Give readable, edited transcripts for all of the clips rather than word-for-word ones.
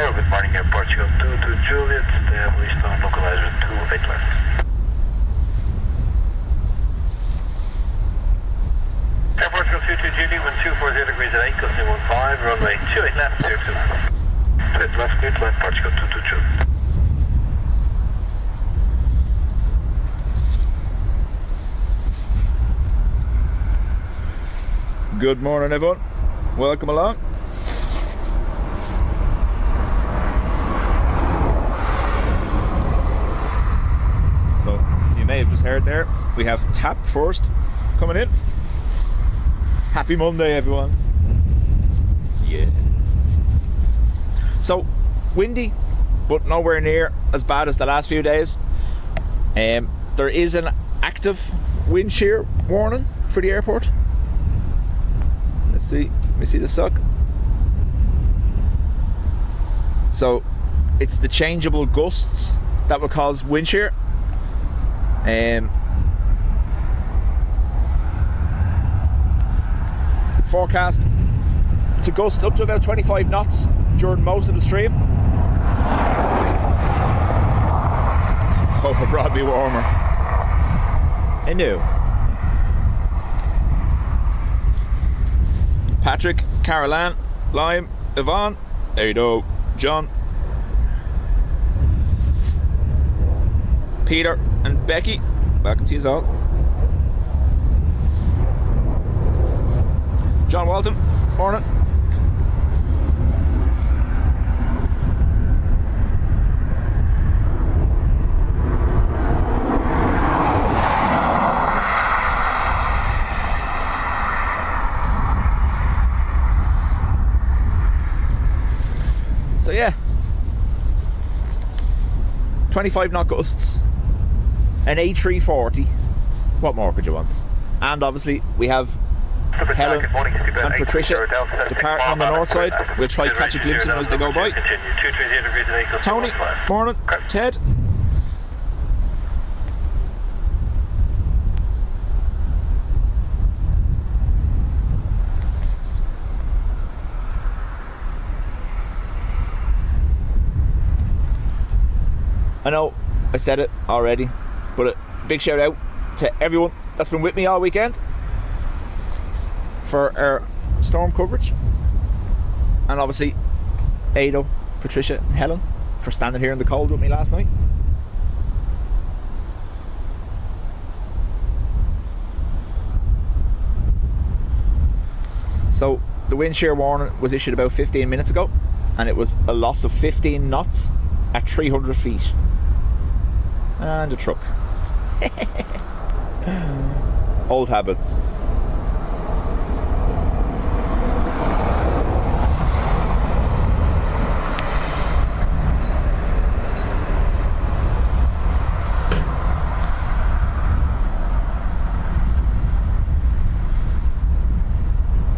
Tower, good morning, Airport. You go 2 to Juliet, the Leastone localizer 28 left. Airport, go 2 to Juliet, wind 240 degrees at 8, costing 15, runway 28 left, clear to land. 28 left, clear to land, Portugal 2 to Juliet. Good morning, everyone. Welcome along. So, you may have just heard there, we have TAP first coming in. Happy Monday, everyone. Yeah. So, windy, but nowhere near as bad as the last few days. There is an active wind shear warning for the airport. Let me see the suck. So it's the changeable gusts that will cause wind shear. Forecast to gust up to about 25 knots during most of the stream. Hope it brought me warmer. I knew. Patrick, Caroline, Lime, Yvonne, there you go, John, Peter and Becky, welcome to you all. John Walton, morning. So yeah, 25 knot gusts, an A340, what more could you want? And obviously we have Helen and Patricia departing on the north side. We'll try to catch a glimpse of them as they go by. Tony, morning. Ted. I know I said it already, but a big shout out to everyone that's been with me all weekend for our storm coverage, and obviously Ado, Patricia and Helen for standing here in the cold with me last night. So the wind shear warning was issued about 15 minutes ago, and it was a loss of 15 knots at 300 feet. And a truck. Old habits.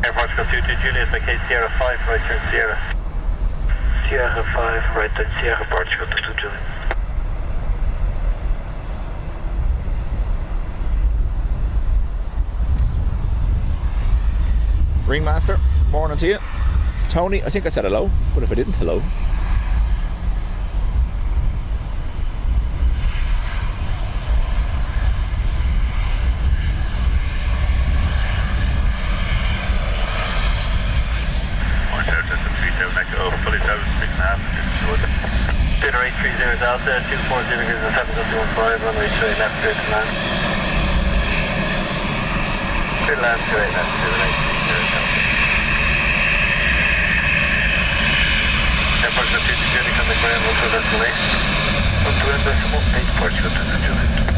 Airport's go 2 to Juliet, vacate Sierra 5, right turn Sierra. Sierra 5, right turn Sierra, Portugal 2 to Juliet. Ringmaster, morning to you. Tony, I think I said hello, but if I didn't, hello. Dinner 830 Delta, 240 degrees and 7.15, runway 28 left, clear to land. Clear to land, 28 left, 830 Delta. Airport 2 to Juliet on the ground, 1 to destination. 1 to decimal, 8 Portugal 2 to Juliet.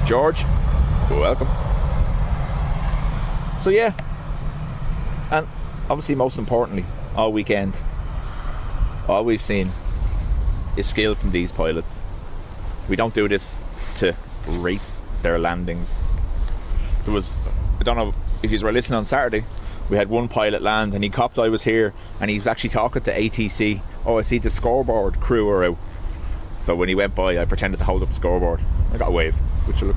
George, welcome. So yeah, and obviously most importantly, all weekend, all we've seen is skill from these pilots. We don't do this to rate their landings. There was, I don't know if you were listening on Saturday, we had one pilot land and he copped I was here, and he was actually talking to ATC. Oh, I see the scoreboard crew are out. So when he went by, I pretended to hold up the scoreboard. I got a wave, which look,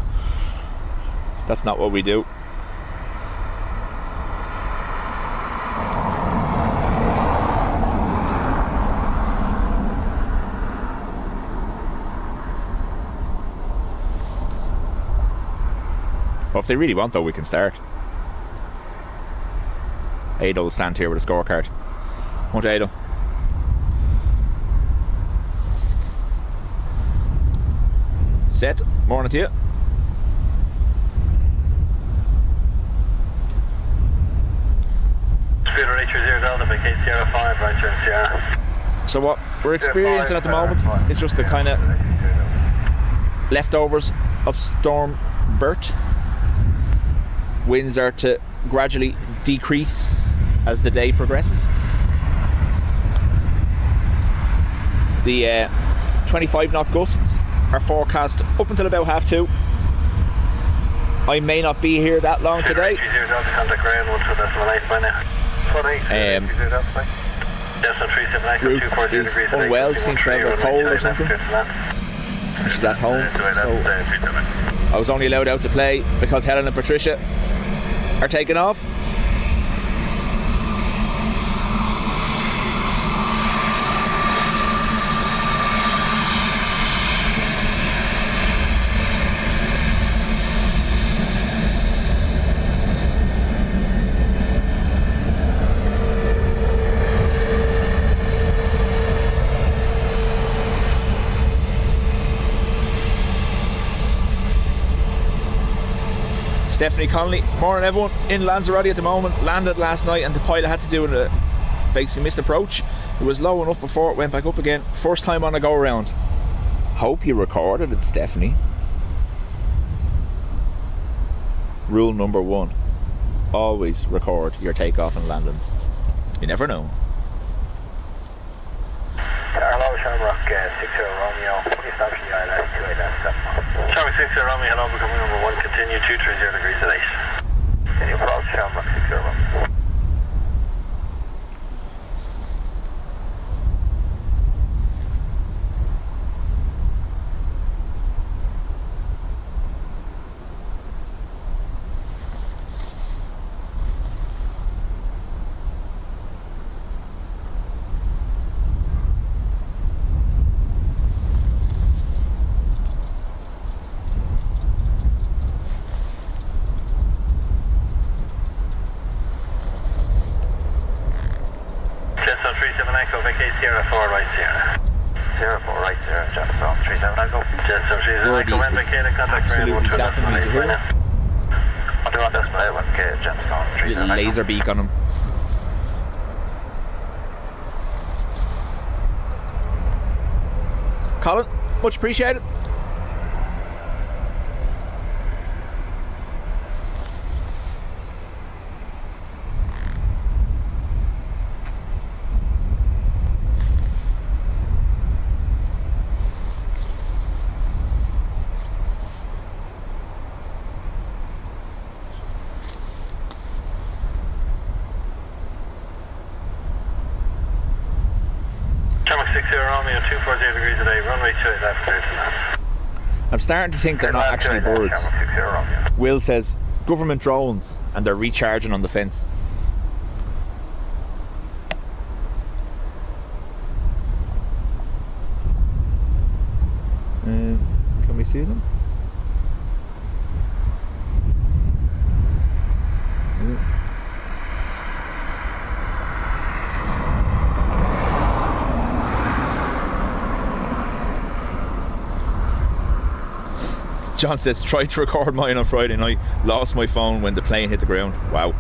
that's not what we do. Well, if they really want though, we can start. Ado will stand here with a scorecard. What, Ado? Set. Morning to you. Speeder 830 Delta by KC 05, right here in Sierra. So what we're experiencing at the moment is just the kind of leftovers of Storm Bert. Winds are to gradually decrease as the day progresses. The 25 knot gusts are forecast up until about 2:30. I may not be here that long today. Ruth is unwell, seems to have a cold or something. She's at home, so I was only allowed out to play because Helen and Patricia are taking off. Stephanie Connolly, morning everyone, in Lanzarote at the moment, landed last night and the pilot had to do a basically missed approach. It was low enough before it went back up again. First time on a go around. Hope you recorded it, Stephanie. Rule number 1, always record your takeoff and landings. You never know. Hello, Shamrock 60 Romeo. Please stop the ILS 2897. Shamrock 60 Romeo, hello, becoming number 1, continue 230 degrees at 8. Can you approach Shamrock 60 Romeo? Sierra 4 right Sierra. Sierra 4 right Sierra, Jetstone 37 Echo. Jetstone 37 Echo, when vacated, contact ground 1 to I'll do on display 1K, Jetstone 37 Echo. Laser beak on him. Colin, much appreciated. I'm starting to think they're not actually birds. Will says government drones and they're recharging on the fence. Can we see them? John says, tried to record mine on Friday night, lost my phone when the plane hit the ground. Wow.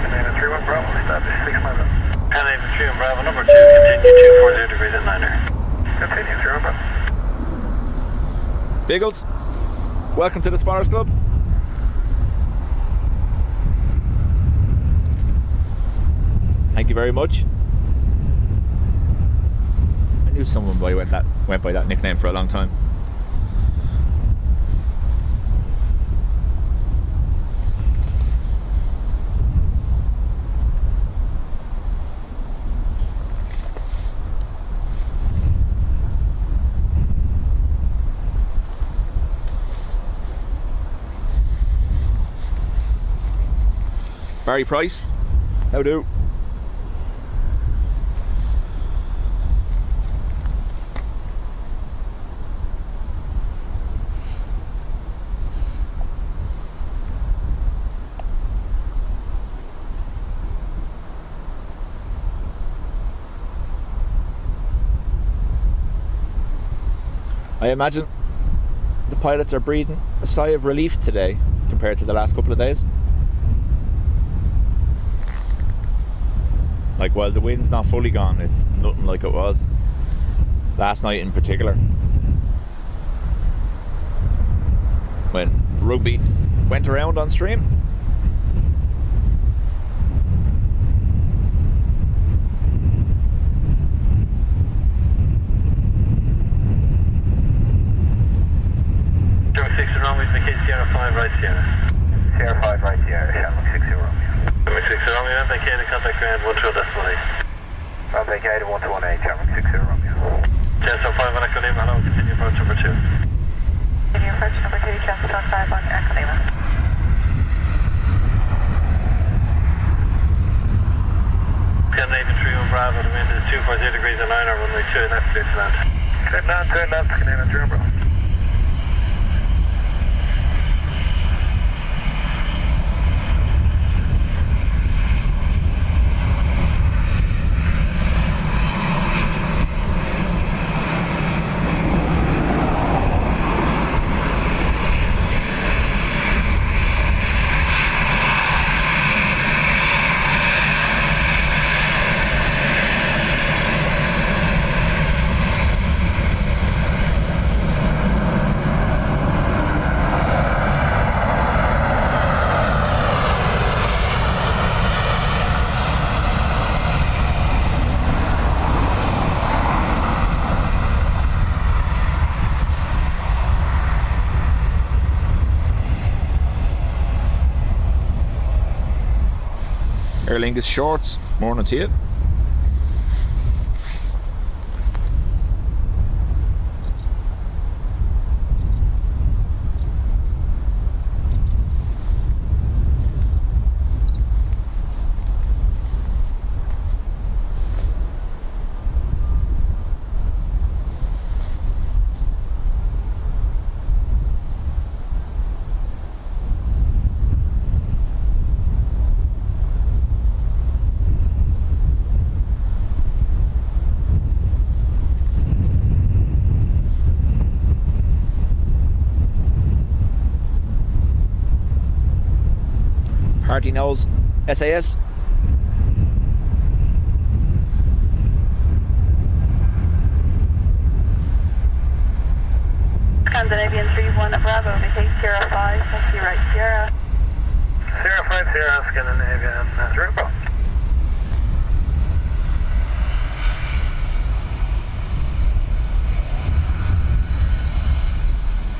Canada 31 Bravo, established 6 miles. Canada 31 Bravo, number 2, continue 240 degrees at 9er. Continue 0 Bravo. Biggles, welcome to the Spotters Club. Thank you very much. And knew someone went by that nickname for a long time. Barry Price, how do? I imagine the pilots are breathing a sigh of relief today compared to the last couple of days. Like, while the wind's not fully gone, it's nothing like it was last night in particular, when rugby went around on stream. Sierra 6 Romeo, McKay Sierra 5 right Sierra. Sierra 5 right Sierra, Shamrock 6 Romeo. Shamrock 6 Romeo, McKay to contact ground 12 decimal 8. McKay to 121 Shamrock 6 Romeo. Chester 5 on Echo Lima, hello, continue approach number 2. Continue approach number 2, Chester 5 on Echo Lima. Navy 31 Bravo, the wind is 240 degrees and 9 or runway 2 left, clear to land. Clear left, Canadian German. Aer Lingus Shorts, morning to you. Party knows SAS. Scandinavian 31 Bravo, McKay Sierra 5, thank you, right Sierra. Sierra 5 Sierra, Scandinavian 3 Bravo.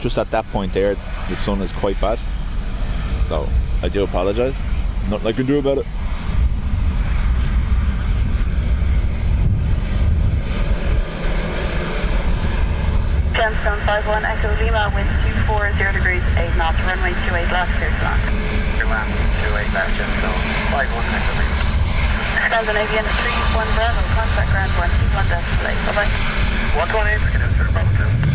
Just at that point there, the sun is quite bad, so I do apologise. Nothing I can do about it. Gemstone 51 Echo Lima, wind 240 degrees, 8 knots, runway 28 left, clear to land. Clear land, 28 left, Gemstone 51 Echo Lima. Scandinavian 31 Bravo, contact ground 121 decimal 8, bye bye. 128, Scandinavian Bravo 2.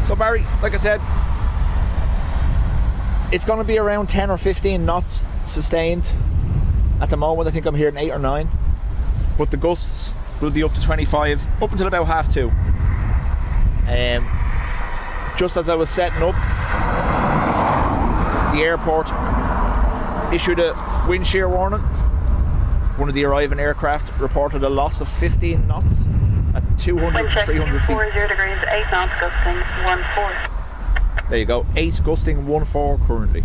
So Barry, like I said, it's going to be around 10 or 15 knots sustained. At the moment I think I'm hearing 8 or 9, but the gusts will be up to 25 up until about 2:30. Just as I was setting up, the airport issued a wind shear warning, one of the arriving aircraft reported a loss of 15 knots at 200 to 300 feet. 40 degrees, 8 knots, gusting 1-4. There you go, 8 gusting 1-4 currently.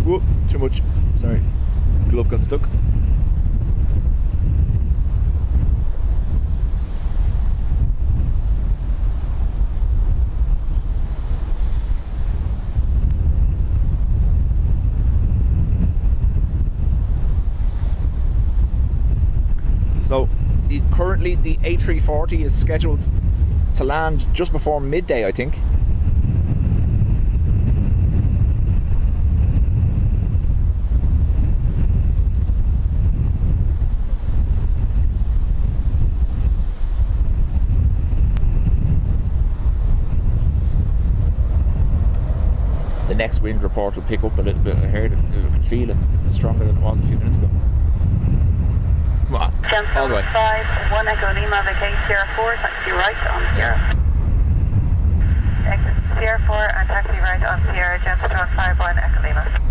Whoop, too much. Sorry. Glove got stuck. So, currently the A340 is scheduled to land just before midday, I think. The next wind report will pick up a little bit. I heard it, I can feel it. It's stronger than it was a few minutes ago. Come on, all the way. 5, 1 Echo Lima, vacate Sierra 4, taxi right on Sierra. Exit Sierra 4 and taxi right on Sierra, Gemstone 5, 1 Echo Lima.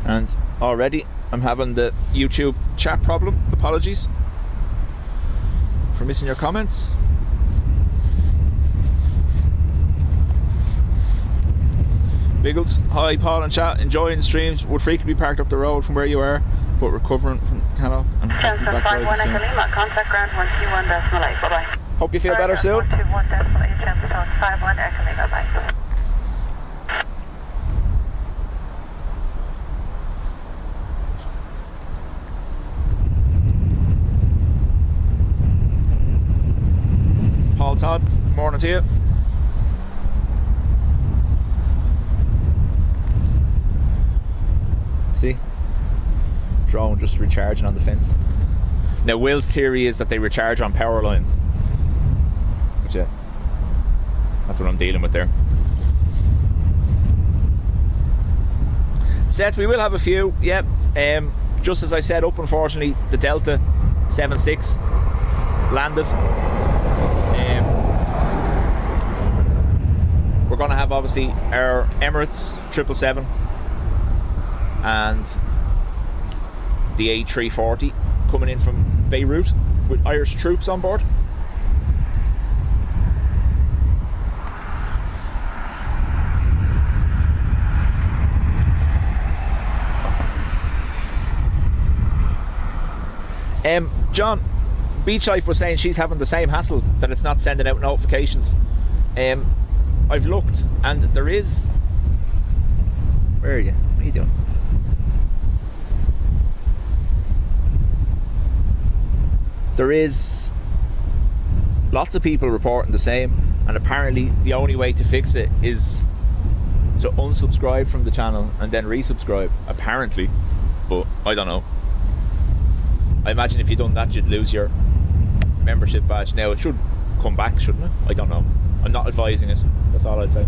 And already I'm having the YouTube chat problem. Apologies for missing your comments. Biggles, hi Paul and chat, enjoying the streams, would frequently be parked up the road from where you are, but recovering from Canal and Jensen 5-1 Echo Lima, contact ground 121.8, bye bye. Hope you feel better soon. 121.8, Jensen 5-1 Echo Lima, bye. Paul Todd, morning to you. See? Drone just recharging on the fence. Now Will's theory is that they recharge on power lines. But yeah, that's what I'm dealing with there. Seth, we will have a few, yeah. Just as I said up, unfortunately, the Delta 76 landed. We're going to have obviously our Emirates 777 and the A340 coming in from Beirut with Irish troops on board. John, Beach Life was saying she's having the same hassle, that it's not sending out notifications. I've looked and there is... Where are you? What are you doing? There is lots of people reporting the same, and apparently the only way to fix it is to unsubscribe from the channel and then resubscribe, apparently, but I don't know. I imagine if you'd done that you'd lose your membership badge. Now it should come back, shouldn't it? I don't know. I'm not advising it, that's all I'd say.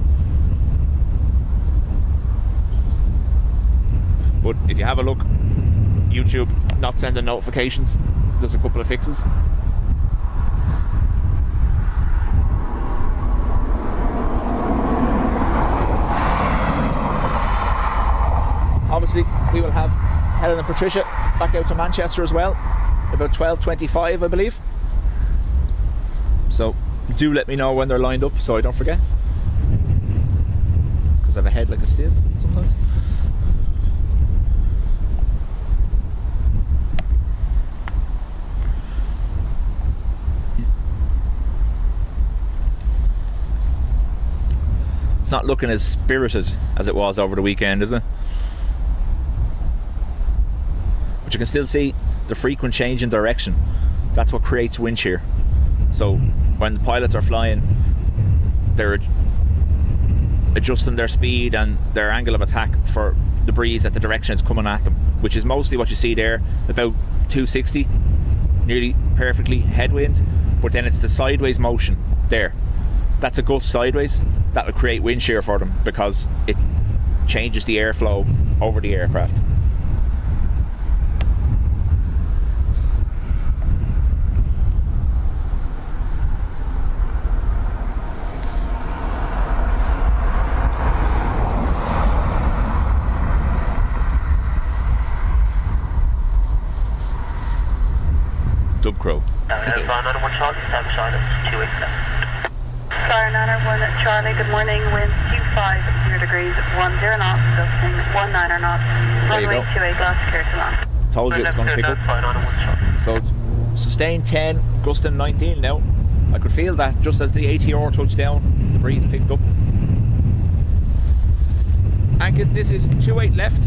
But if you have a look, YouTube not sending notifications, there's a couple of fixes. Obviously we will have Helen and Patricia back out to Manchester as well, about 12:25 I believe. So do let me know when they're lined up so I don't forget, because I have a head like a sieve sometimes. It's not looking as spirited as it was over the weekend, is it? But you can still see the frequent change in direction. That's what creates wind shear. So when the pilots are flying, they're adjusting their speed and their angle of attack for the breeze at the direction it's coming at them, which is mostly what you see there, about 260, nearly perfectly headwind, but then it's the sideways motion there. That's a gust sideways. That will create wind shear for them because it changes the airflow over the aircraft. Dub Crow. Star 901 Charlie, good morning. Wind 250 degrees, 10 knots, gusting 19 knots. Runway 28, glass clear to land. Told you it was going to pick up. So sustained 10, gusting 19 now. I could feel that just as the ATR touched down, the breeze picked up. And this is 28 left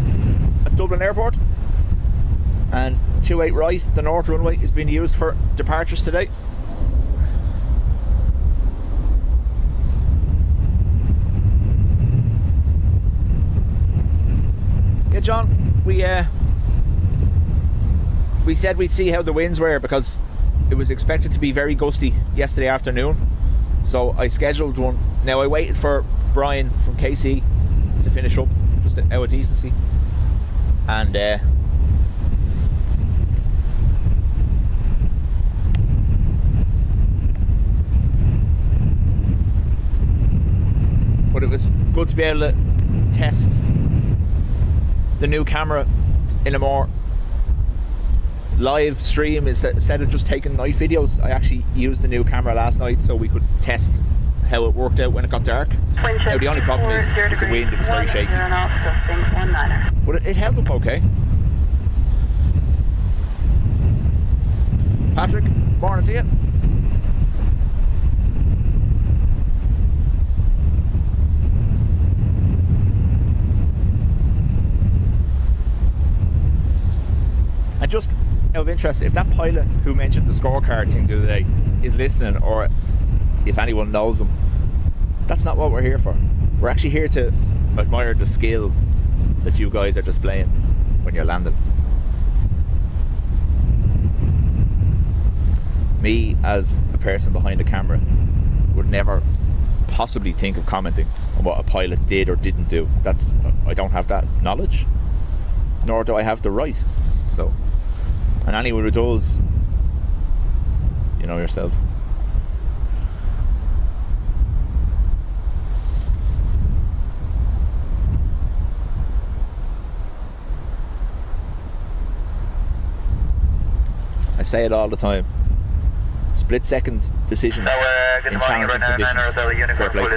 at Dublin Airport, and 28 right, the north runway, is being used for departures today. Yeah, John, we said we'd see how the winds were because it was expected to be very gusty yesterday afternoon. So I scheduled one. Now I waited for Brian from KC to finish up, just out of decency. And but it was good to be able to test the new camera in a more live stream instead of just taking night videos. I actually used the new camera last night so we could test how it worked out when it got dark. Now the only problem is with the wind, it was very shaky. But it held up okay. Patrick, morning to you. And just out of interest, if that pilot who mentioned the scorecard thing the other day is listening, or if anyone knows them, that's not what we're here for. We're actually here to admire the skill that you guys are displaying when you're landing. Me, as a person behind the camera, would never possibly think of commenting on what a pilot did or didn't do. I don't have that knowledge, nor do I have the right. So, and anyone who does, you know yourself. I say it all the time. Split-second decisions in challenging conditions. Fair play.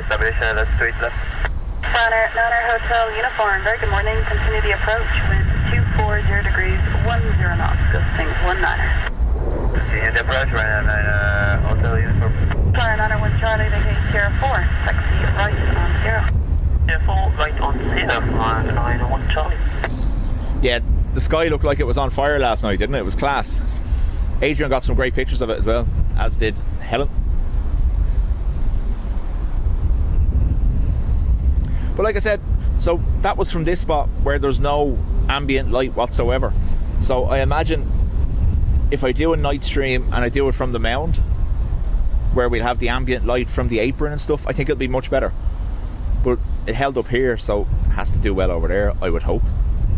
Runner Hotel Uniform, very good morning. Continue the approach. Wind 240 degrees, 10 knots, gusting 19. Continue the approach, Runner Hotel Uniform. Star 901 Charlie, vacate Sierra 4, taxi right on Sierra. Sierra 4, right on Sierra, 901 Charlie. Yeah, the sky looked like it was on fire last night, didn't it? It was class. Adrian got some great pictures of it as well, as did Helen. But like I said, so that was from this spot where there's no ambient light whatsoever. So I imagine if I do a night stream and I do it from the mound, where we'll have the ambient light from the apron and stuff, I think it'll be much better. But it held up here, so it has to do well over there, I would hope.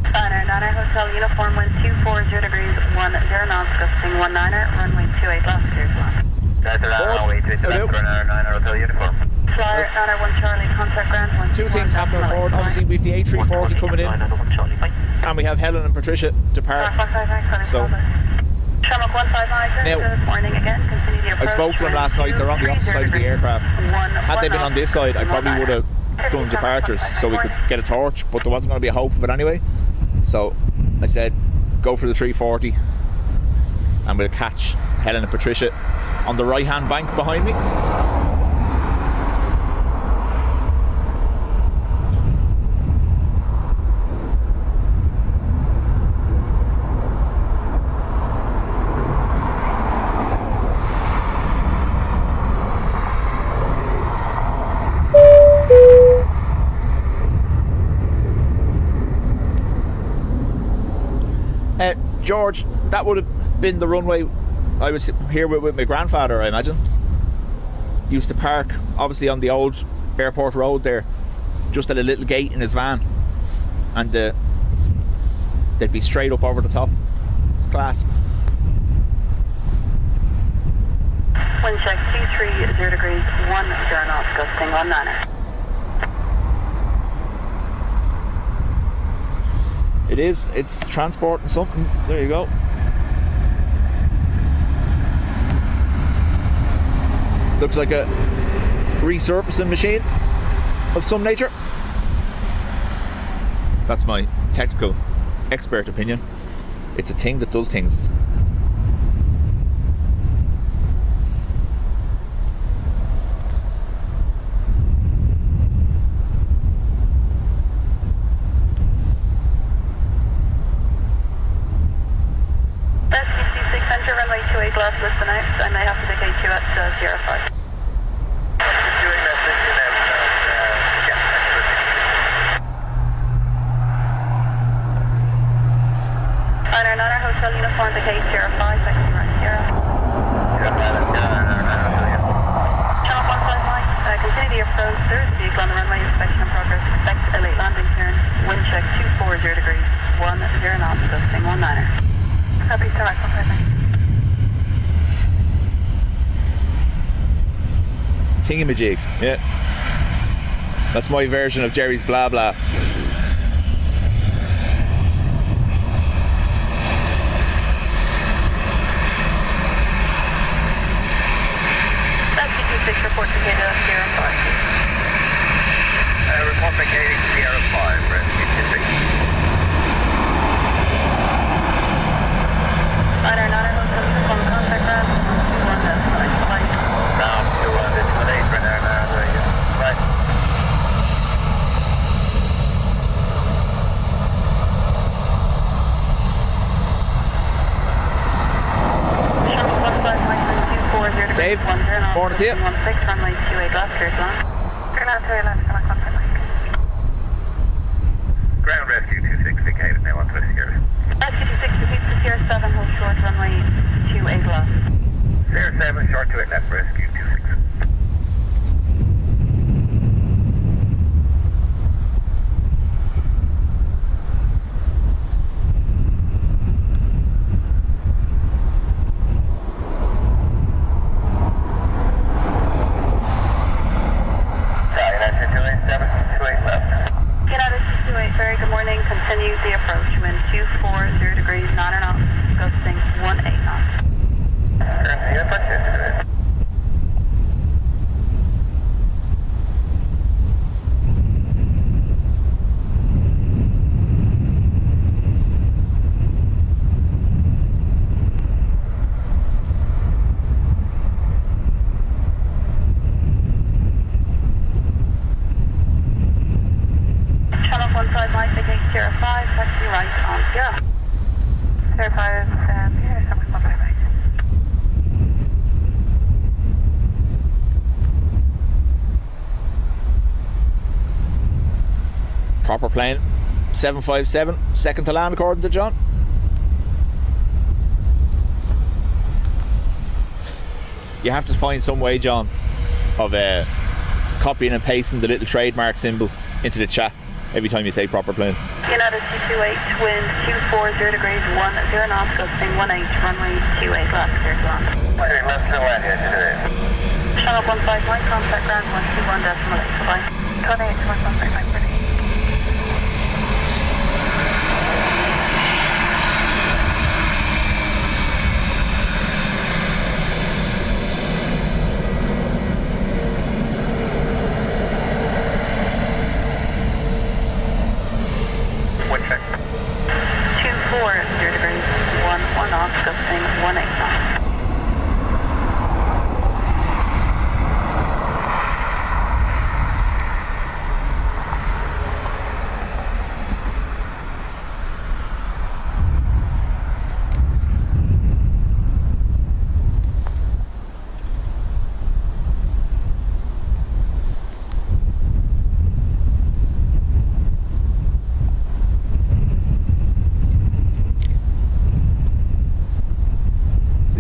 Niner Hotel Uniform, wind 240 degrees, 10 knots, gusting 19, runway 28 left, clear to land. That's runway 28 left, Niner Hotel Uniform. Flyer 901 Charlie, contact ground. Two things happening forward. Obviously we've the A340 coming in, and we have Helen and Patricia depart. So now, good morning again. Continue the approach. I spoke to them last night. They're on the opposite side of the aircraft. Had they been on this side, I probably would have done departures so we could get a torch, but there wasn't going to be a hope of it anyway. So I said, go for the 340, and we'll catch Helen and Patricia on the right hand bank behind me. George, that would have been the runway I was here with my grandfather, I imagine. Used to park, obviously, on the old airport road there, just at a little gate in his van. And they'd be straight up over the top. It's class. Wind check 230 degrees, 10 knots, gusting 19er. It is, it's transporting something. There you go. Looks like a resurfacing machine of some nature. That's my technical expert opinion. It's a thing that does things. Listen out, I may have to vacate you at 05. Niner Hotel Uniform, vacate 05, taxi right here. Channel 15 line, continue the approach. There is a vehicle on the runway, inspection in progress. Expect a late landing turn. Wind check 240 degrees, 10 knots, gusting 19er. Copy, sir, 15. Thingamajig, yeah. That's my version of Jerry's blah blah. That's 226, report to Canada, Sierra 5. Report to Canada, Sierra 5, rescue 26. Niner Hotel Uniform, contact ground, 21 destination flight. Down to destination right now, there you go. Right. Dave, morning to you. 16, runway 28 left, clear to land. Clear land, 28 left, come on, contact link. Ground rescue 26, vacated now on Twist here. Rescue 26, repeats to Sierra 7, hold short, runway 28 left. Sierra 7, short 28 left, rescue 26. Very good morning. Continue the approach. Wind 240 degrees, 9 knots, gusting 18 knots. Sierra 5, taxi right on Sierra. Sierra 5, here, something right. Proper plane, 757, second to land according to John. You have to find some way, John, of copying and pasting the little trademark symbol into the chat every time you say proper plane. United 228, wind 240 degrees, 10 knots, gusting 18, runway 28 left, clear to land. Okay, left to land here today. Channel 15, line contact ground 121.8, goodbye. 28 to 115, line pretty. Check. 240 degrees, 1 knots, gusting 18 knots.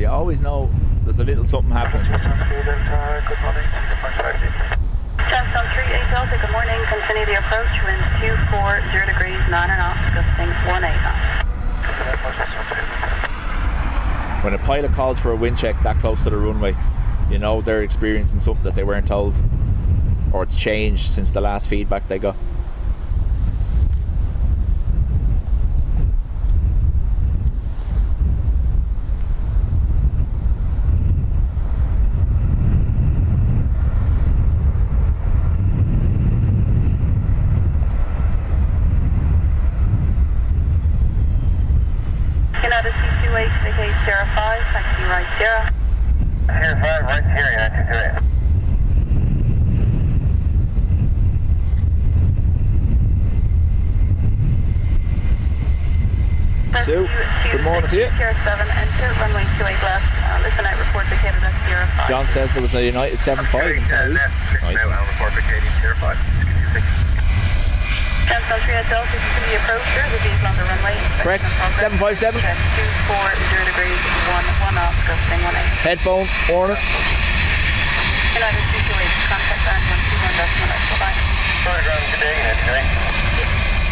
You always know there's a little something happening. Good morning. 10 38 Delta, good morning. Continue the approach. Wind 240 degrees, 9 knots, gusting 18 knots. When a pilot calls for a wind check that close to the runway, you know they're experiencing something that they weren't told, or it's changed since the last feedback they got. United C28, vacate Sierra 5, taxi right Sierra. Sierra 5, right here, United 228. Sue, good morning to you. Sierra 7, enter runway 28 left. Listen out, report vacated at Sierra 5. John says there was a United 7.5 in Tenerife. Nice. I'll report vacating Sierra 5. 10 38 Delta, continue approach. There's a vehicle on the runway. Correct. 757. Check 240 degrees, 1 knots, gusting 18. Headphone, Warner. United C28, contact line 121.1. Bye-bye. Sorry, ground today, United 228.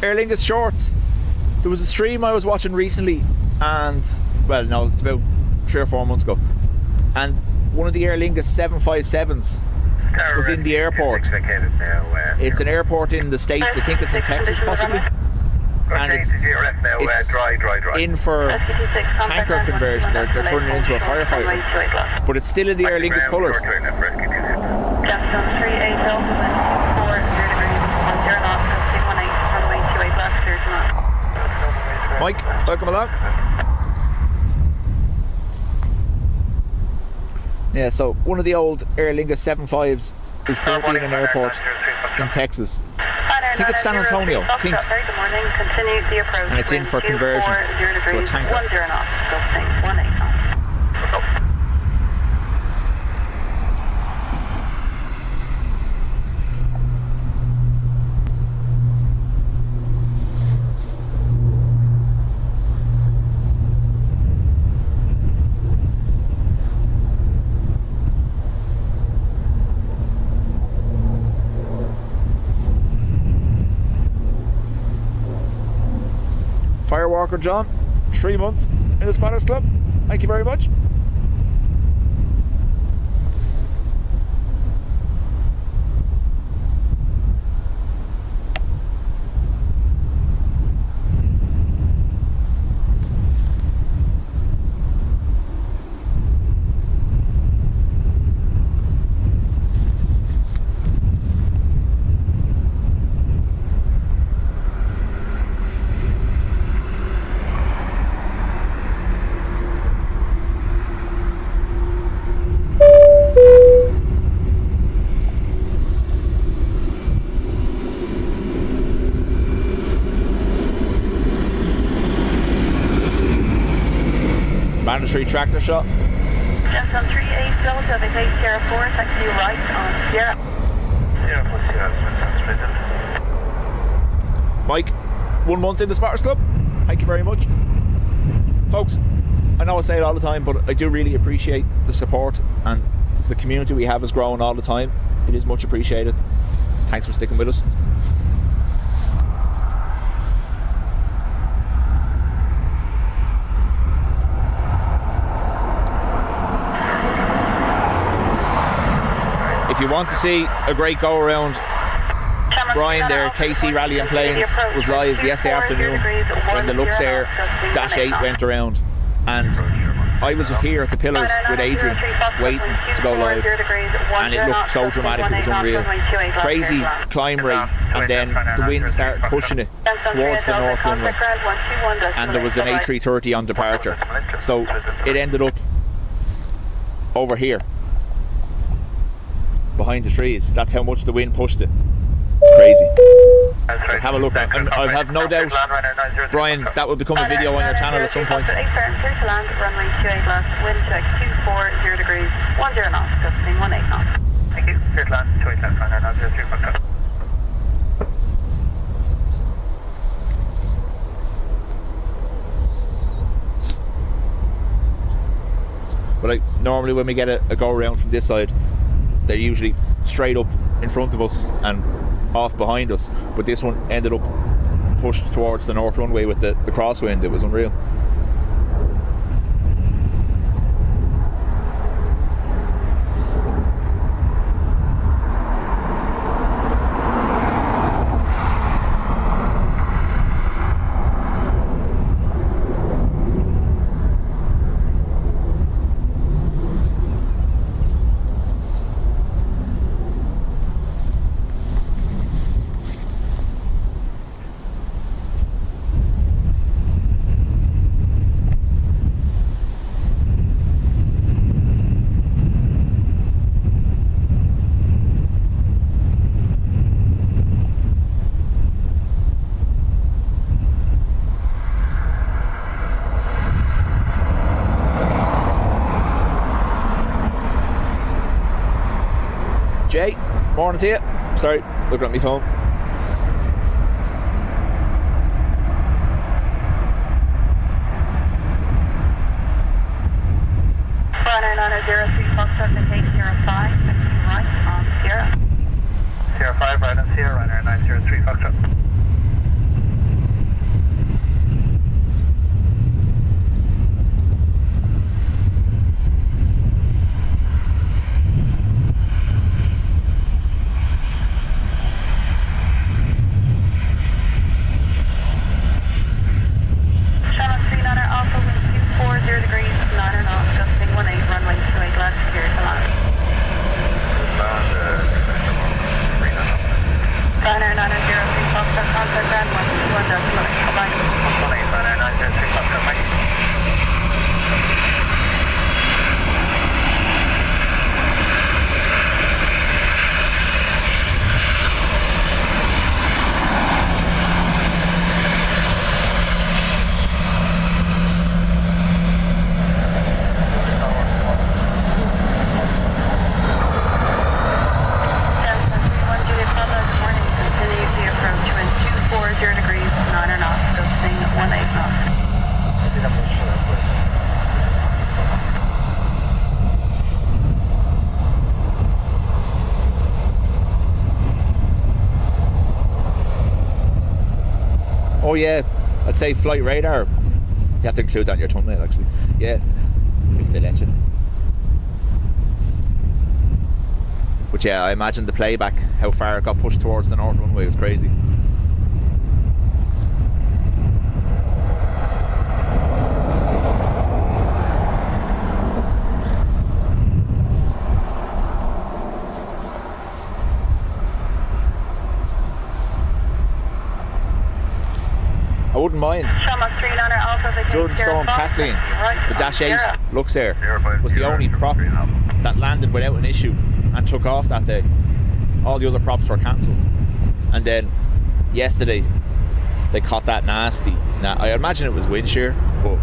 Aer Lingus shorts. There was a stream I was watching recently, and well, no, it's about 3 or 4 months ago, and one of the Aer Lingus 757s was in the airport. It's an airport in the States. I think it's in Texas, possibly. And it's in for tanker conversion. They're turning it into a firefighter, but it's still in the Aer Lingus colours. Mike, welcome along. Yeah, so one of the old Aer Lingus 75s is currently in an airport in Texas. I think it's San Antonio. I think. And it's in for conversion to a tanker. Firewalker John, 3 months in the Spotters Club. Thank you very much. Mandatory tractor shot. Jensen 38 Delta, vacate Sierra 4, taxi right on Sierra. Sierra 4, Sierra. Mike, 1 month in the Spotters Club. Thank you very much. Folks, I know I say it all the time, but I do really appreciate the support, and the community we have is growing all the time. It is much appreciated. Thanks for sticking with us. If you want to see a great go around, Brian there, KC Rally and Planes, was live yesterday afternoon when the Luxair Dash 8 went around, and I was here at the pillars with Adrian waiting to go live, and it looked so dramatic, it was unreal. Crazy climb rate, and then the wind started pushing it towards the north runway, and there was an A330 on departure, so it ended up over here, behind the trees. That's how much the wind pushed it. It's crazy. Right. Have a look. And I have no doubt, Brian, that will become a video on your channel at some point. Clear to land, runway 28 left, wind check 240 degrees, 10 knots, gusting 18 knots. Thank you. Clear to land, 28 left, runway 903 Foxtrot. But like normally when we get a go around from this side, they're usually straight up in front of us and off behind us. But this one ended up pushed towards the north runway with the crosswind. It was unreal. Jay, morning to you. Sorry, looking at my phone. Runner 903 Foxtrot to take 05, right on Sierra. Sierra 5 right on Sierra, runner 903 Foxtrot. Oh yeah, I'd say flight radar. You have to include that in your thumbnail actually. Yeah, if they let you. But yeah, I imagine the playback, how far it got pushed towards the north runway was crazy. I wouldn't mind. Jordan Storm Kathleen, the Dash 8 Luxair, was the only prop that landed without an issue and took off that day. All the other props were cancelled. And then yesterday they caught that nasty. Now I imagine it was wind shear, but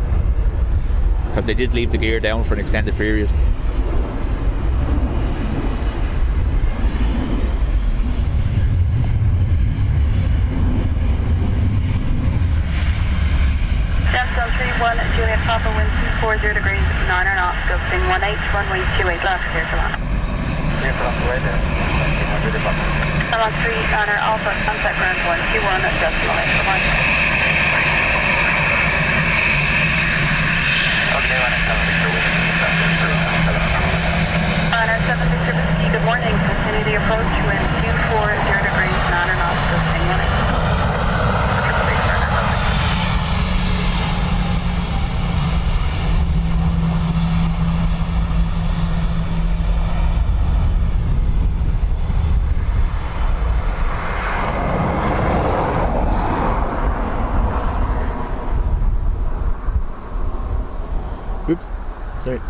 because they did leave the gear down for an extended period. Juliet Papa, wind 240 degrees, 9 knots, gusting 18, runway 28 left, clear to land. Clear to land, right there. 1900 Papa. Come on 3, Honor Alpha, contact ground 121, decimal 8, bye-bye. Okay, Honor 7 Victor, Honor 7 Victor, good morning, continue the approach, wind 240 degrees, 9 knots, gusting 18. Oops, sorry.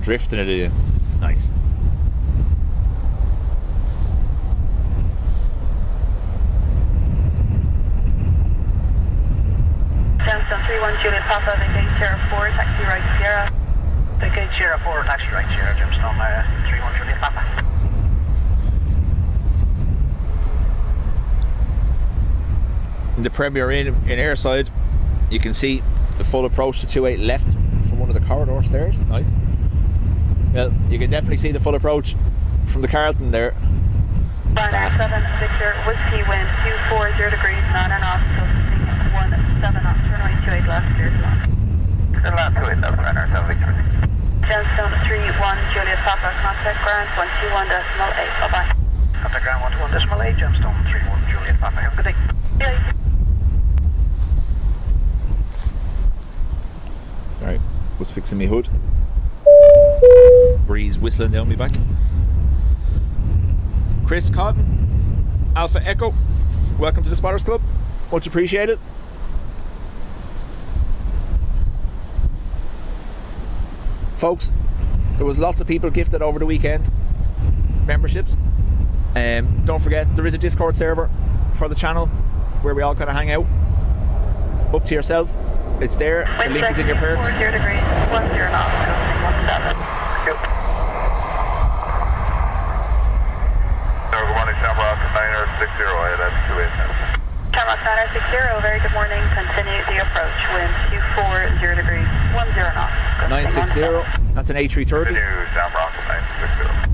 Drifting it in. Nice. Gemstone 31 Juliet Papa, vacate Sierra 4, taxi right Sierra. Vacate Sierra 4, taxi right Sierra, Gemstone 31 Juliet Papa. In the Premier in airside, you can see the full approach to 28 left from one of the corridor stairs. Nice. Well, you can definitely see the full approach from the Carlton there. Ryanair 7 Victor Whiskey wind 240 degrees 9 knots, gusting 17 knots, runway 28 left, clear to land. Clear land 28 left, Ryanair 7 Victor. Gemstone 31 Juliet Papa, contact ground 121.8, bye bye. Contact ground 121.8, Gemstone 31 Juliet Papa. Have a good day. Yeah. Sorry, was fixing me hood. Breeze whistling down me back. Chris Cotton, Alpha Echo, welcome to the Spotters Club. Much appreciated. Folks, there was lots of people gifted over the weekend memberships. Don't forget, there is a Discord server for the channel where we all kind of hang out. Up to yourself. It's there. The link is in your perks. 40 degrees, 10 knots, gusting 17. Good morning, Shamrock 960, that's 28. Shamrock 960, very good morning. Continue the approach. Wind 240 degrees, 10 knots. 960, that's an A330. Continue Shamrock 960.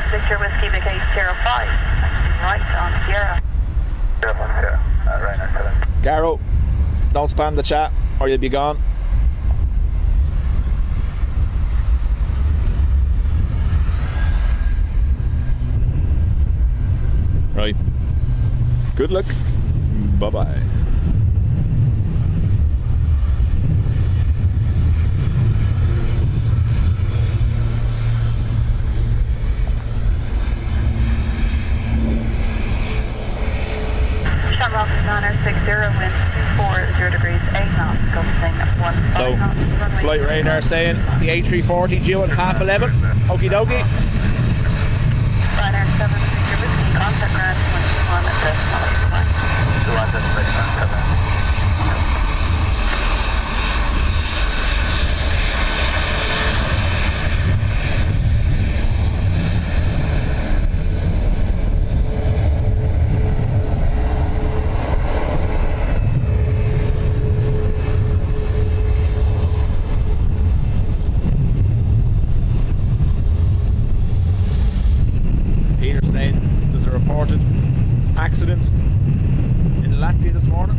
Victor Whiskey vacate Sierra 5, taxi right on Sierra. Sierra 5, Ryanair 7. Garo, don't spam the chat or you'll be gone. Right. Good luck. Bye-bye. Shamrock 960, wind 240 degrees, 8 knots, gusting 15 So, knots. Flight Radar saying the A340 due at 11:30. Okie dokie. Ryanair 7 Victor Whiskey, contact ground 121.8. Accident in Latvia this morning.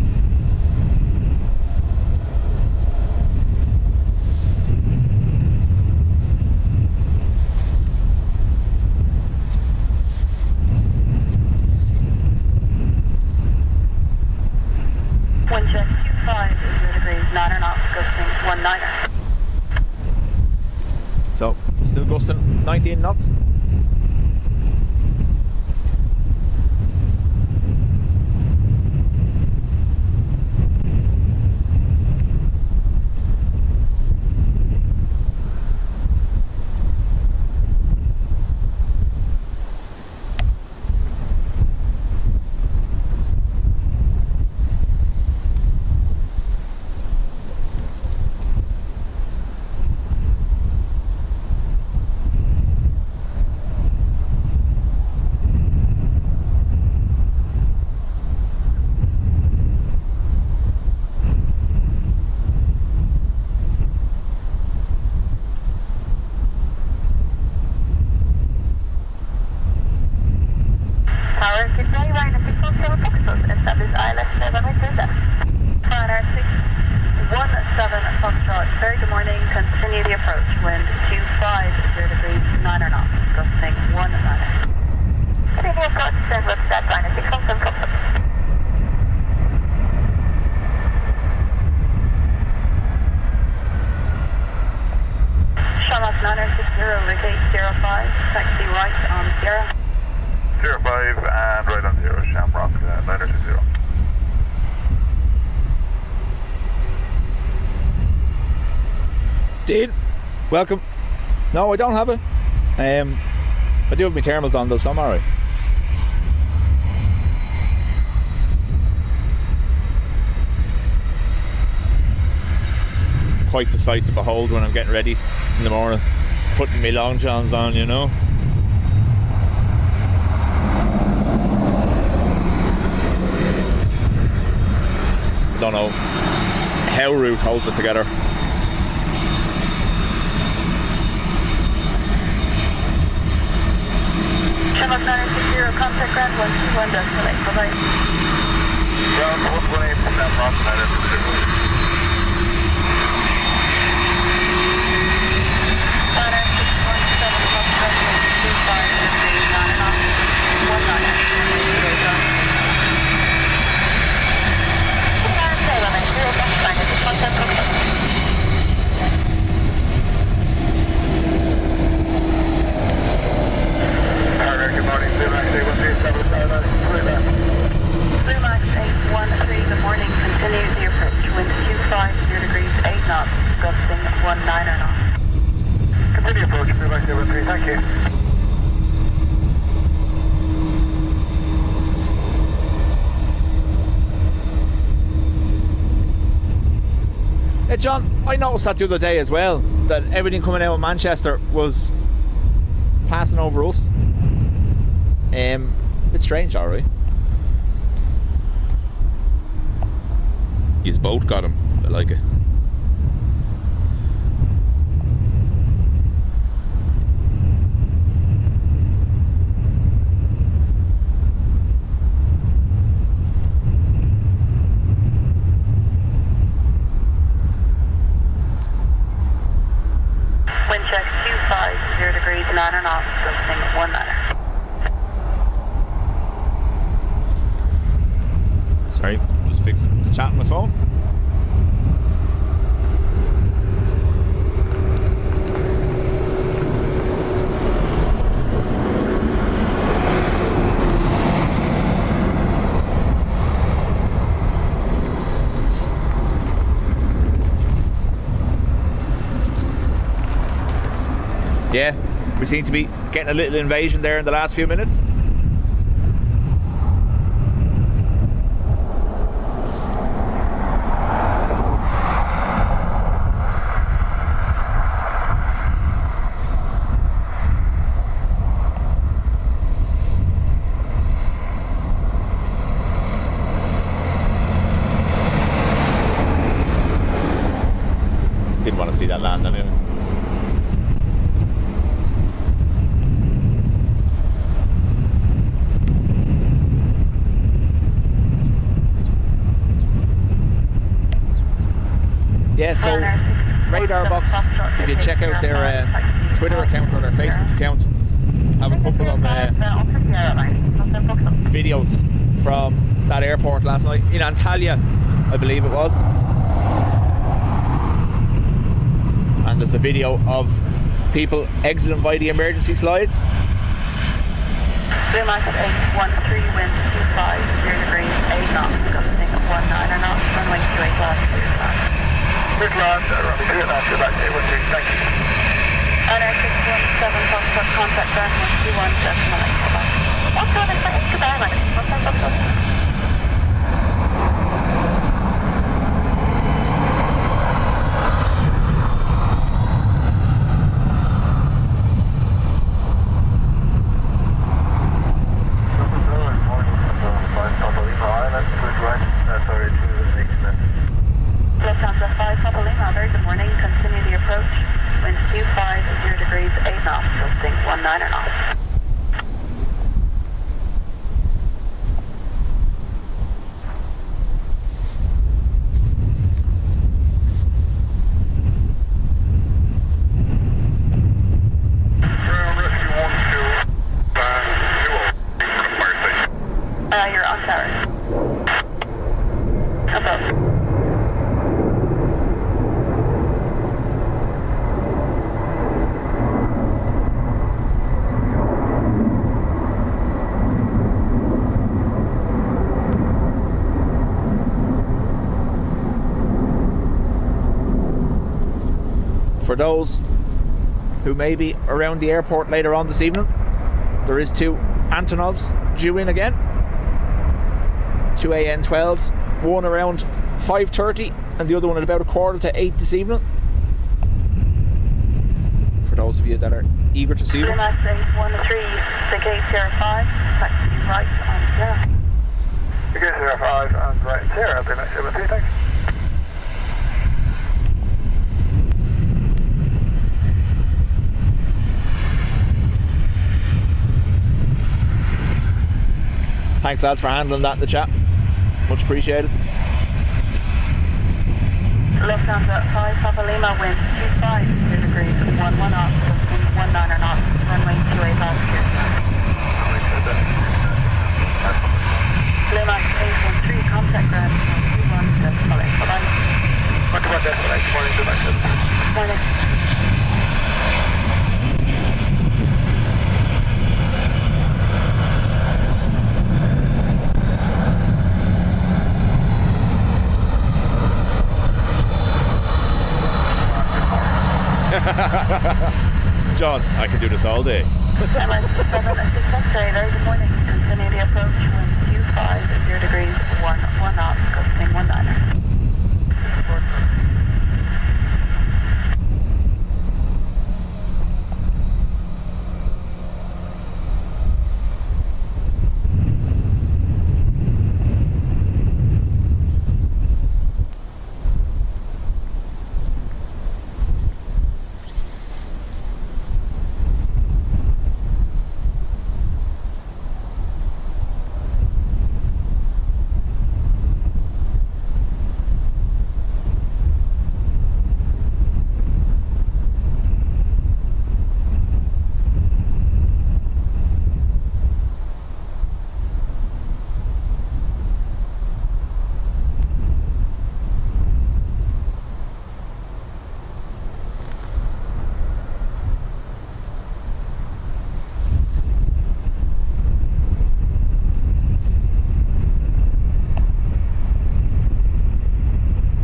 Wind check 25 degrees, 9 knots, gusting 19. So, still gusting 19 knots. stand with that line at 617 Costa. Shamrock 960, rotate 05, taxi right on Sierra. 05 and right on 0, Shamrock 960. Dean, welcome. No, I don't have it. I do have my thermals on though, so I'm alright. Quite the sight to behold when I'm getting ready in the morning, putting my long johns on, you know. Don't know how Route holds it together. Shamrock 960, contact ground 121, destinate, bye-bye. Ground 118, Shamrock 960. Good morning, Bluemax 813, good morning, continue the approach, wind 25, 0 degrees, 8 knots, gusting 19 knots. Continue approach, Bluemax 813, thank you. Hey John, I noticed that the other day as well, that everything coming out of Manchester was passing over us. It's strange, alright. You's both got him. I like it. Wind check 25, 0 degrees, 9 knots, gusting 19. Sorry, just fixing the chat on my phone. Yeah, we seem to be getting a little invasion there in the last few minutes. Didn't want to see that land anyway. Yeah, so Radar Box, if you check out their Twitter account or their Facebook account, have a couple of videos from that airport last night in Antalya, I believe it was. And there's a video of people exiting by the emergency slides. Bluemax 813, wind 25, 0 degrees, 8 knots, gusting 19 knots, runway 28 left, clear land. Good land, runway 28 left, Bluemax 813, thank you. Honor 617, Foxtrot, contact ground 121, decimal 8, bye-bye. What's going on? It's goodbye, man. What's on Foxtrot? Lufthansa 5 Papa Lima, very good morning. Continue the approach. Wind 25, 0 degrees, 8 knots, gusting 19 knots. Tower. Above. For those who may be around the airport later on this evening, there is 2 Antonovs due in again. 2 AN12s, one around 5:30 and the other one at about 7:45 this evening. For those of you that are eager to see them. Max 813, the gate 05, taxi right on 0. The gate 05 and right 0, the next 17, thanks. Thanks lads for handling that in the chat. Much appreciated. Lufthansa 5 Papa Lima wind 25 degrees 11 knots, 19 knots, runway 28 altitude. Lima 813 contact ground 21 decimal 8. Bye-bye. 21 decimal 8, morning to my Morning. John, I could do this all day. Emirates 7 very good morning. Continue the approach, wind 25, 0 degrees, 1 knots, gusting 19.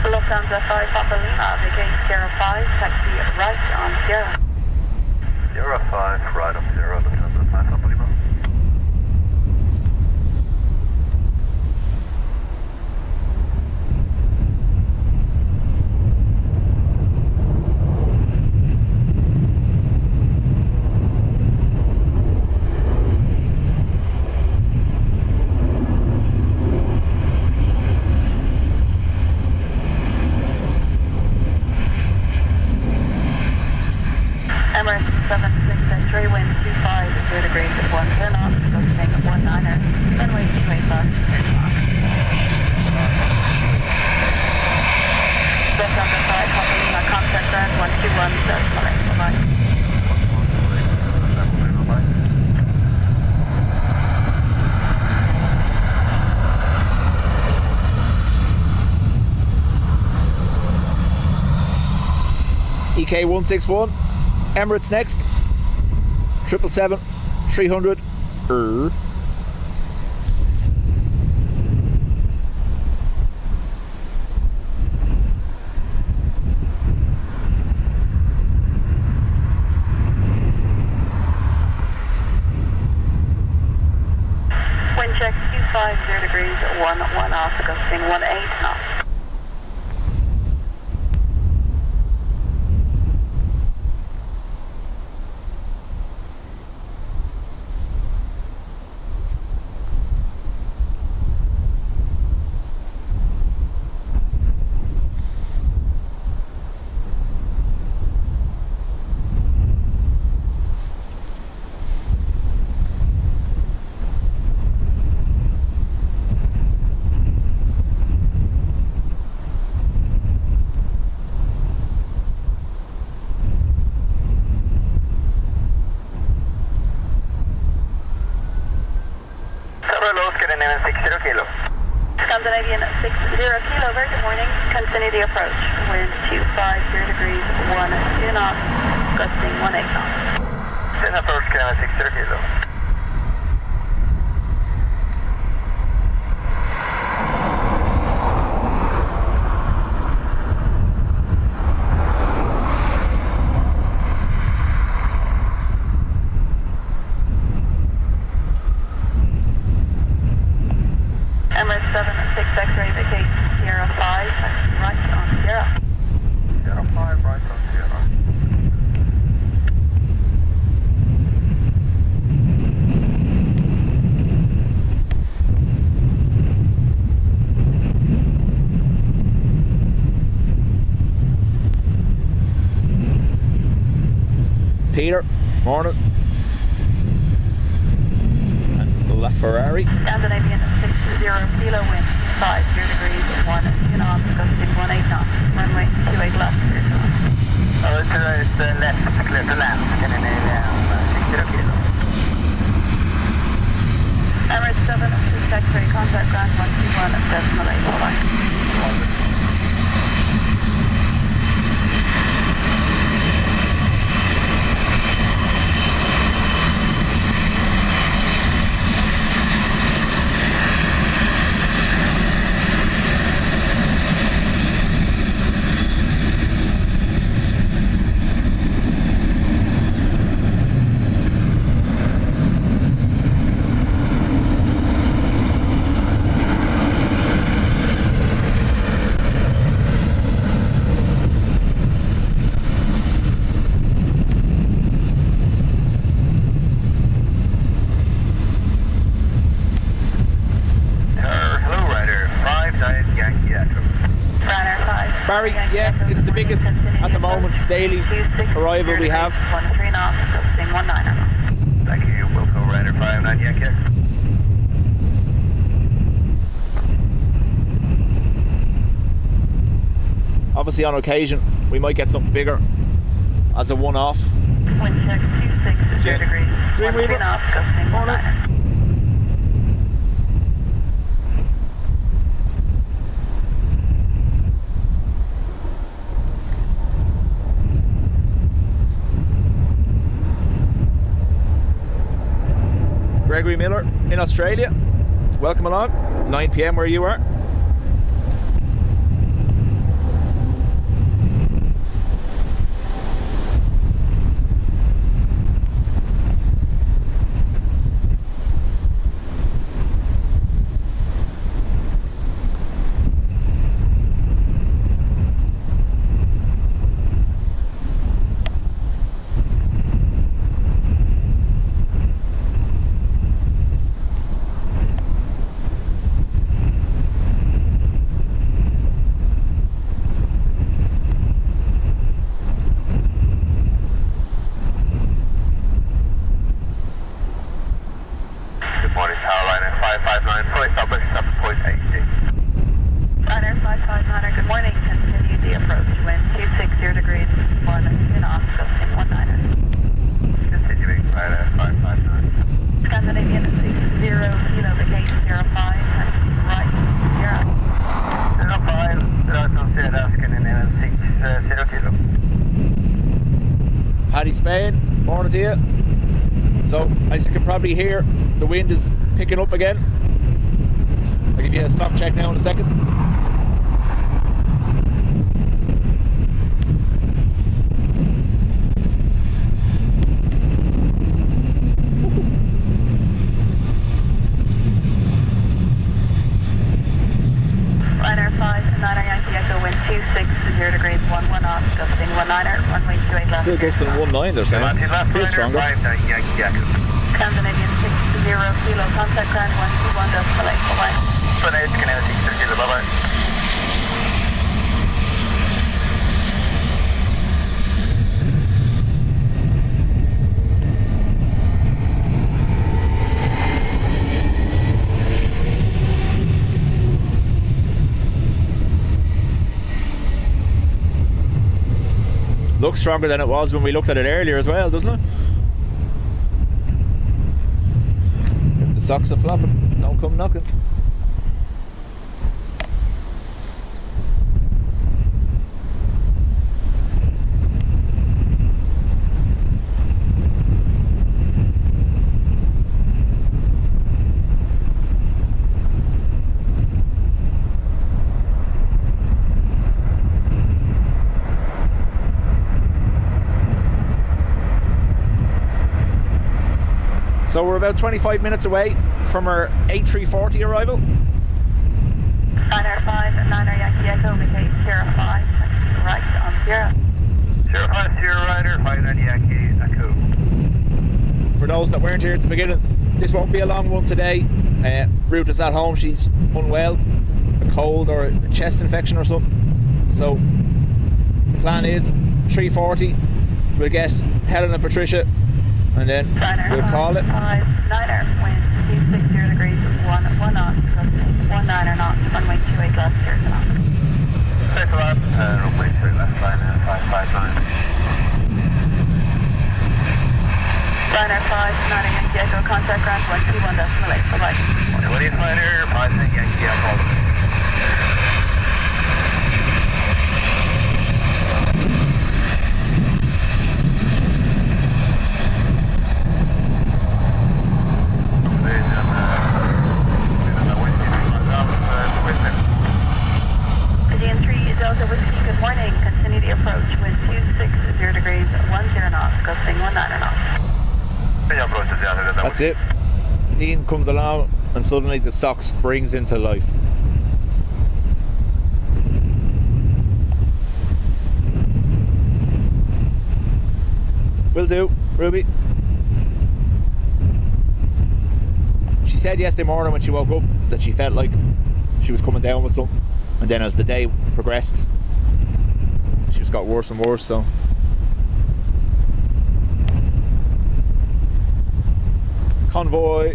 Lufthansa 5 Papa Lima, the gate 05, taxi right on 0. 05, right on 0, Lufthansa 5 Papa Lima. Emirates 763, wind 25, 0 degrees, 10 knots, gusting 19, runway 28 left, 30 knots. Lufthansa 5 Papa Lima, contact ground 121, decimal 8, bye-bye. EK 161, Emirates next, 777, 300, Wind check 25, 0 degrees, 1 knots, gusting 18 knots. Scandinavian 60 kilo. Scandinavian 60 kilo, very good morning. Continue the approach. Wind 250 degrees, 12 knots, gusting 18 knots. Then approach Canada 60 kilo. Emirates 76 X-ray vacate Sierra 5, right on Sierra. Sierra 5, right on Sierra. Peter, morning. And La Ferrari. Scandinavian 60 kilo wind, 50 degrees, 12 knots, gusting 18 knots. Runway 28 left, clear to land. It's left, clear to land. Scandinavian 60 kilo. Emirates 76 X-ray, contact ground 121.85. Barry, yeah, it's the biggest at the moment daily arrival we have. 13 knots, gusting 19. Thank you, Wilco Rider 59 Yankee. Obviously on occasion we might get something bigger as a one-off. Wind check 26 Yeah. degrees, Dreamweaver. 13 knots, gusting Morning. 19. Gregory Miller in Australia. Welcome along. 9 p.m. where you are. Spain, morning to you. So, as you can probably hear, the wind is picking up again. I'll give you a stock check now in a second. Liner 5, 9 Yankee Echo, wind 260 degrees, 11 knots, gusting 19er, runway 28 left. Still gusting 19 they're saying. Feels stronger. Scandinavian 60 kilo, contact ground 121.8, bye-bye. 28 Canada 60 kilo, bye-bye. Looks stronger than it was when we looked at it earlier as well, doesn't it? If the socks are flopping. Don't come knocking. So we're about 25 minutes away from our A340 arrival. 905, 9 Yankee Echo, vacate 05, right on 0. 05, 0 rider, 59 Yankee Echo. For those that weren't here at the beginning, this won't be a long one today. Ruth is at home, she's unwell, a cold or a chest infection or something. So the plan is 340, we'll get Helen and Patricia, and then we'll call it. 9er, wind 260 degrees, 1 knot, 19 knots, runway 28 left, 0 knots. Thanks a lot. Runway 28 left, line 559. Liner 5, 9 Yankee Echo, contact ground 121.8, bye-bye. 128 liner, 5 Yankee Echo. Delta Whiskey, good morning. Continue the approach with 260 degrees, 10 knots, gusting 19 knots. That's it. Dean comes along and suddenly the sock springs into life. Will do, Ruby. She said yesterday morning when she woke up that she felt like she was coming down with something. And then as the day progressed, she just got worse and worse, so. Convoy.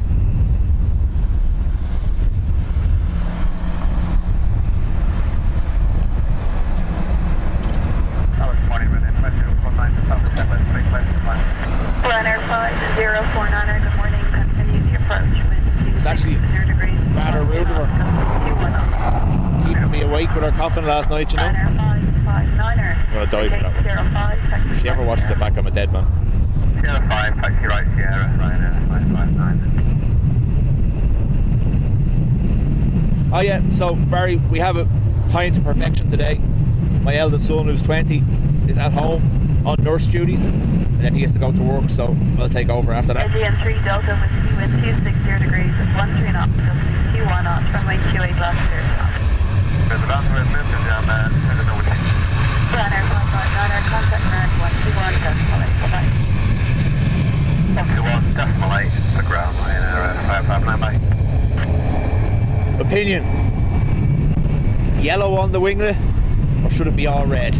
Runner 5049er, good morning. Continue the approach with 260 degrees. Rather rude of her. Keeping me awake with her coughing last night, you know. Liner 559er. I'm gonna die for that one. 05, If she ever watches it back, I'm a dead man. Sierra 5, taxi right, Sierra, Ryanair 559. Oh yeah, so Barry, we have a time to perfection today. My eldest son, who's 20, is at home on nurse duties, and then he has to go to work, so I'll take over after that. AGN3 Delta Whiskey with 260 degrees, 13 knots, 21 knots, runway 28 left, 0 knots. There's a bounce with message down there, I don't know what it is. Runner 559er, contact ground 121.8, bye-bye. 121.8, the ground, Ryanair 559, bye. Opinion: yellow on the winglet, or should it be all red?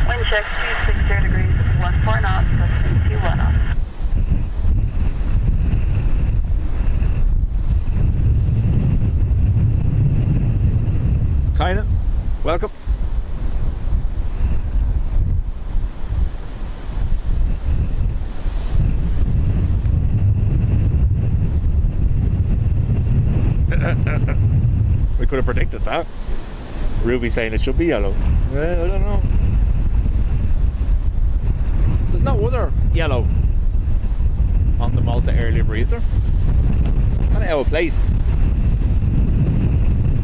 Wind check 260 degrees, 14 knots, 21 knots. Kinda. Welcome. We could have predicted that. Ruby saying it should be yellow. Well, I don't know. There's no other yellow on the Malta Air livery, is there? So it's kind of out of place.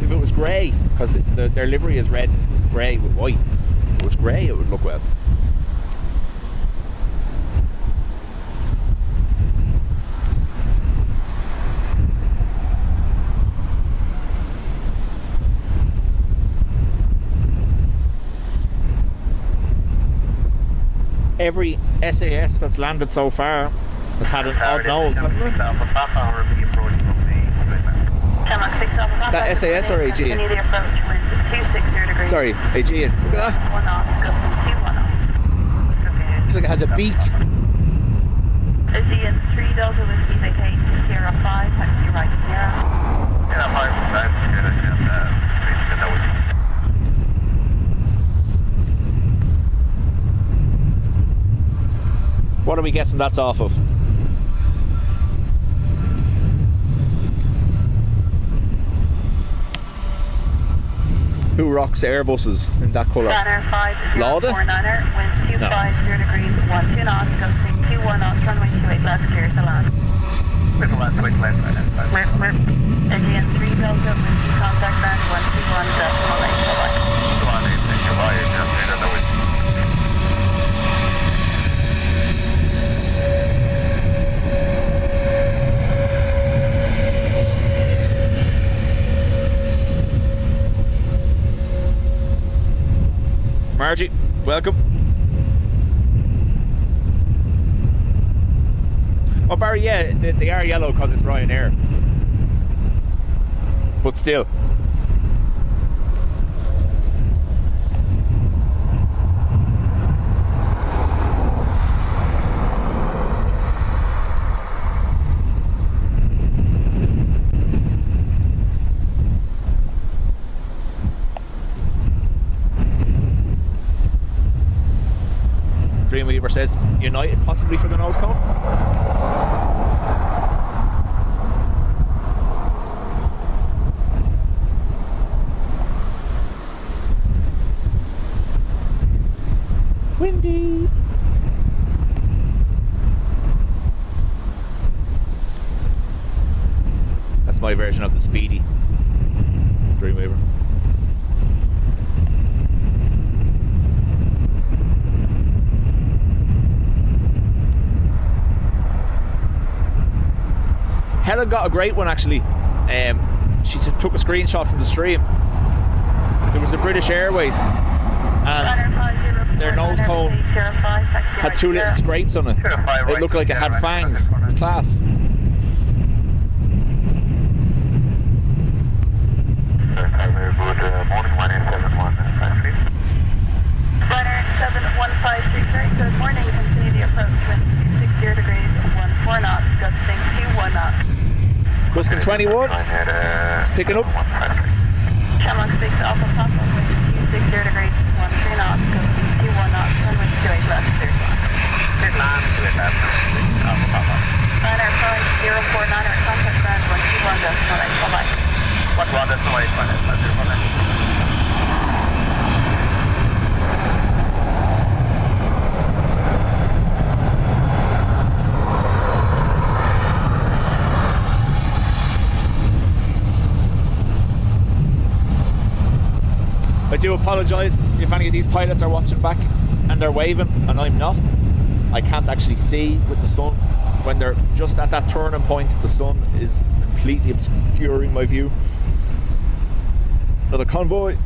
If it was grey, because their livery is red and grey with white. If it was grey, it would look well. Every SAS that's landed so far has had an odd nose, hasn't it? Is that SAS or Aegean? Sorry, Aegean. Look at that. Looks like it has a beak. Delta Whiskey vacate Sierra 5, taxi right Sierra. Sierra 5, right, Sierra 10, please get that with you. What are we guessing that's off of? Who rocks Airbuses in that colour? Banner 5049er, wind 250 degrees, 12 knots, gusting 21 knots, runway 28 left, clear to land. With the last quick left, Again, 3 Delta, whiskey contact band 121, decimal 8, bye-bye. 118, goodbye, just get that with you. Margie, welcome. Oh, Barry, yeah, they are yellow because it's Ryanair. But still. Dreamweaver says United possibly for the nose cone. Windy. That's my version of the Speedy Dreamweaver. Helen got a great one actually. She took a screenshot from the stream. There was a British Airways and their nose cone had 2 little scrapes on it. It looked like it had fangs. It was class. Good morning, 1871, Runner 71533, good morning, continue the approach, wind 260 degrees, 14 knots, gusting 21 knots. Gusting 21. It's picking up. Shamrock 6 Alpha Papa, wind 260 degrees, 13 knots, gusting 21 knots, runway 28 left, clear to land. Clear to land, 28 left, Alpha Papa. Runner 5049er, contact ground 121, decimal 8, bye-bye. 121, decimal 8, bye-bye. I do apologise if any of these pilots are watching back and they're waving and I'm not. I can't actually see with the sun. When they're just at that turning point, the sun is completely obscuring my view. Another convoy.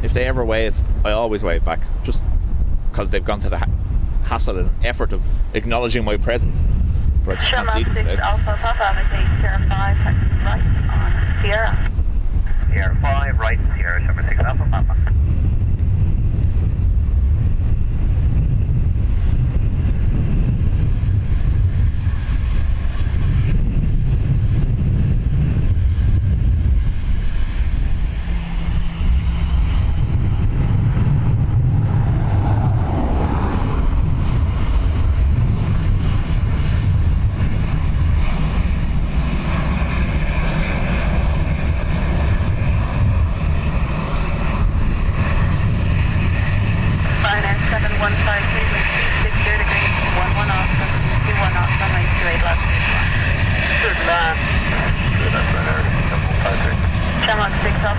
If they ever wave, I always wave back, just because they've gone to the hassle and effort of acknowledging my presence. But I just can't see them today. Alpha Papa, Sierra 5, taxi right on Sierra. Sierra 5, right, Sierra 76 Alpha Papa.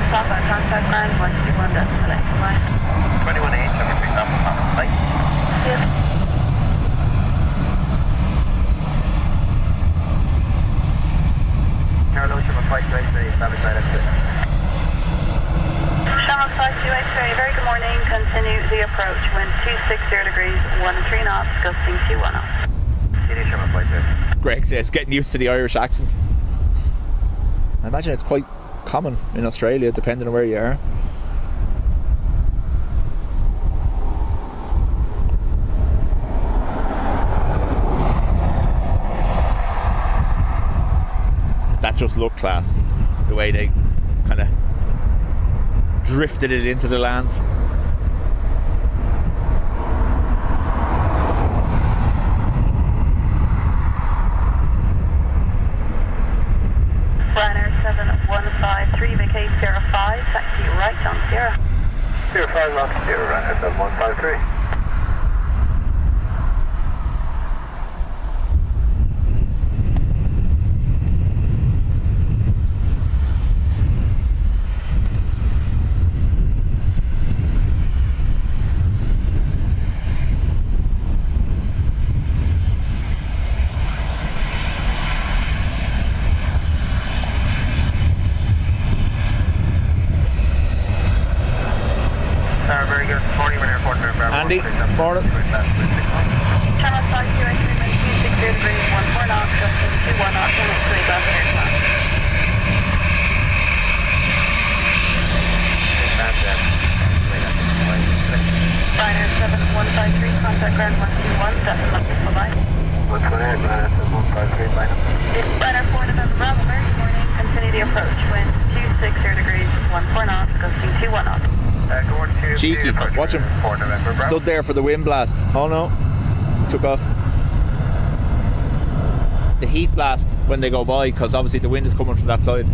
stop at contact ground 121 decimal 8. Bye. 21H, I'm going to pick up on the flight. Yes. Carlo, Shamrock Flight 283, established side exit. Shamrock Flight 283, very good morning. Continue the approach. Wind 260 degrees, 13 knots, gusting 21 knots. CD Shamrock Flight 2. Greg says getting used to the Irish accent. I imagine it's quite common in Australia, depending on where you are. That just looked class, the way they kind of drifted it into the land. Ryanair 7153, vacate 05, taxi right on 0. 05 knots, 0, Ryanair 7153. Very good. Morning, Dublin Airport. Andy, morning. Channel 5 260 degrees, 14 knots, gusting 21 knots, and it's 3 Dublin Airport. Ryanair 7153, contact ground 121, decimal 6, bye-bye. What's going on, Ryanair 7153, bye now. Ryanair 4 November Bravo, very good morning. Continue the approach. Wind 260 degrees, 14 knots, gusting 21 knots. Going to Cheeky, watch him. 4 November Bravo. Stood there for the wind blast. Oh no, took off. The heat blast when they go by, because obviously the wind is coming from that side.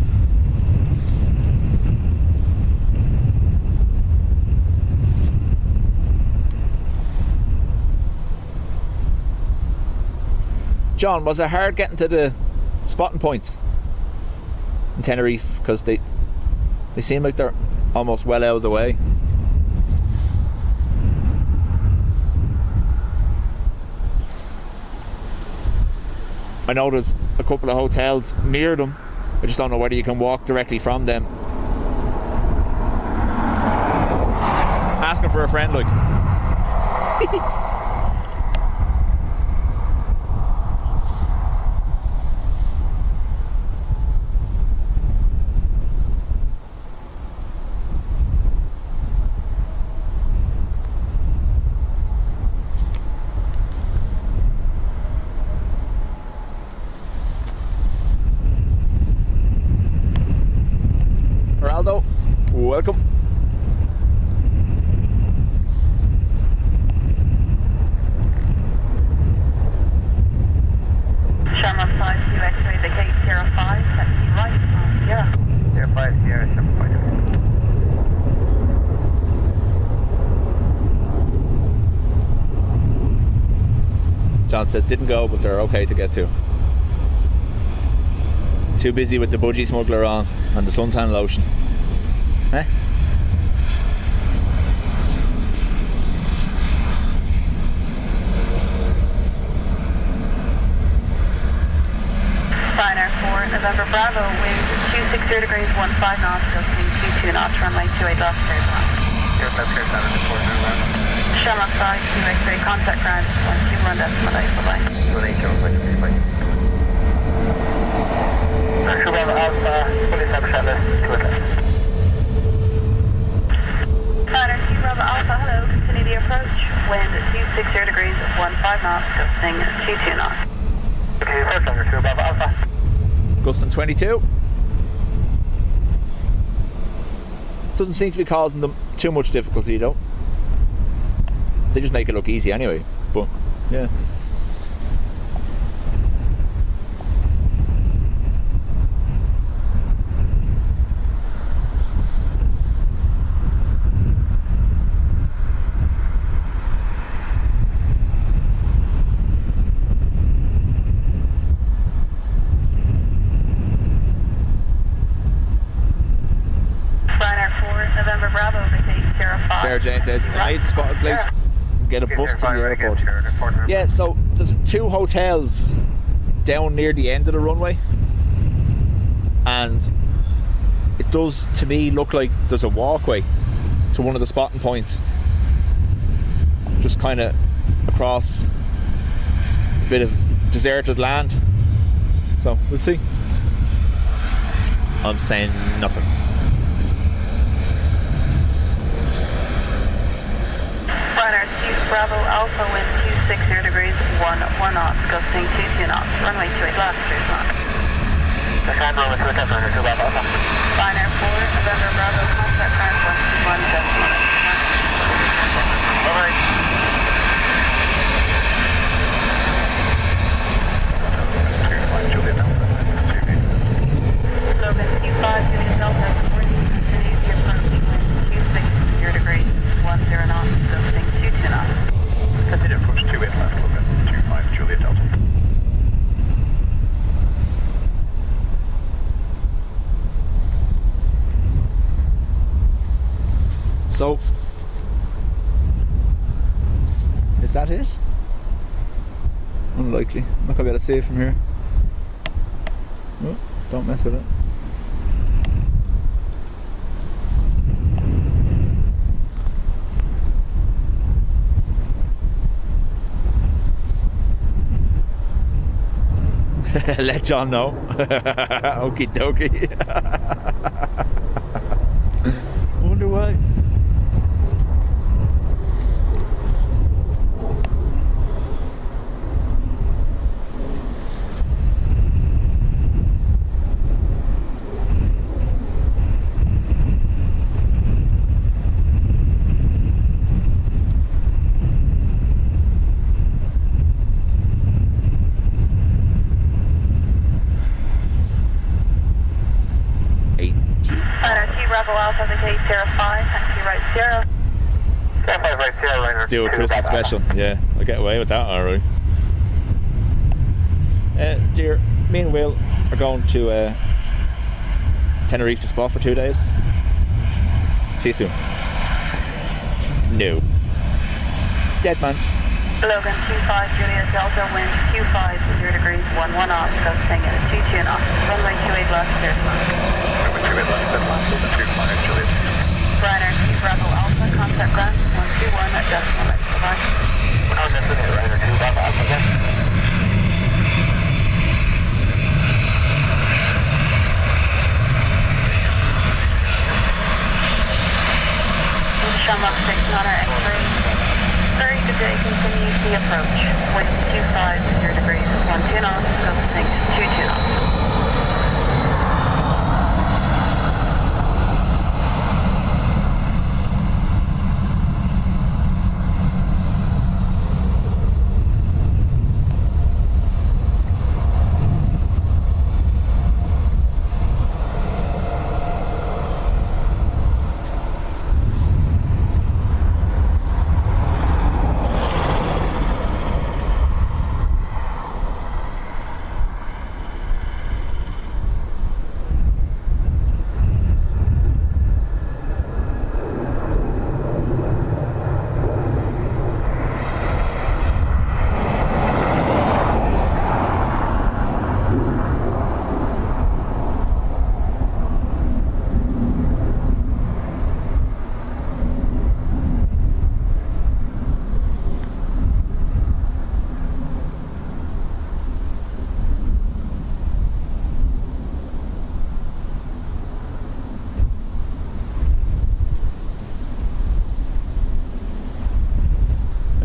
John, was it hard getting to the spotting points in Tenerife? Because they seem like they're almost well out of the way. I know there's a couple of hotels near them. I just don't know whether you can walk directly from them. Asking for a friend, like. Geraldo, welcome. Shamrock 5 2X-ray, vacate 05, taxi right on 0. 05, Sierra, Shamrock 5. John says didn't go, but they're okay to get to. Too busy with the budgie smuggler on and the suntan lotion. Eh? Ryanair 4 November Bravo, wind 260 degrees, 15 knots, gusting 22 knots, runway 28 left, clear ground. Shamrock 5 2X-ray, contact ground 121 decimal 8, bye-bye. 28 Shamrock 5, bye. Bravo Alpha, fully established Atlas, 2 Atlas. Ryanair 2 Bravo Alpha, hello, continue the approach. Wind 260 degrees, 15 knots, gusting 22 knots. Okay, first under 2 Bravo Alpha. Gusting 22. Doesn't seem to be causing them too much difficulty though. They just make it look easy anyway, but yeah. Ryanair 4, November Bravo, vacate 05. Sarah Jane says, amazing spotted place. Get a bus to the airport. Yeah, so there's 2 hotels down near the end of the runway, and it does to me look like there's a walkway to one of the spotting points, just kind of across a bit of deserted land. So we'll see. I'm saying nothing. Ryanair 2 Bravo Alpha, wind 260 degrees, 11 knots, gusting 22 knots, runway 28 left, clear on. Runway 28 left, Ryanair 2 Bravo Alpha. Ryanair 4, November Bravo, contact ground 121 decimal. Alright. Logan 25, Juliet Delta, 40, continue the approaching wind 260 degrees, 10 knots, gusting 22 knots. Continue approach 28 left, Logan 25, Juliet Delta. So, is that it? Unlikely. I'm not going to be able to see it from here. Oh, don't mess with it. Let John know. Okie dokie. Wonder why. Bravo Alpha, vacate 05, taxi right 0. 05 right 0, Ryanair. Do a Christmas special. Yeah, I'll get away with that, alright. Dear, me and Will are going to Tenerife to Spa for 2 days. See you soon. No. Dead man. Logan 25, Juliet Delta, wind 25, 0 degrees, 11 knots, gusting 22 knots, runway 28 left, clear to land. Runway 28 left, Logan 25, Juliet. Ryanair 2 Bravo Alpha, contact ground 121 decimal right, bye-bye. We're not missing it, Ryanair 2 Bravo Alpha again. Shamrock 6, not our X-ray. 30 today continues the approach. Wind 25, 0 degrees, 12 knots, gusting 22 knots.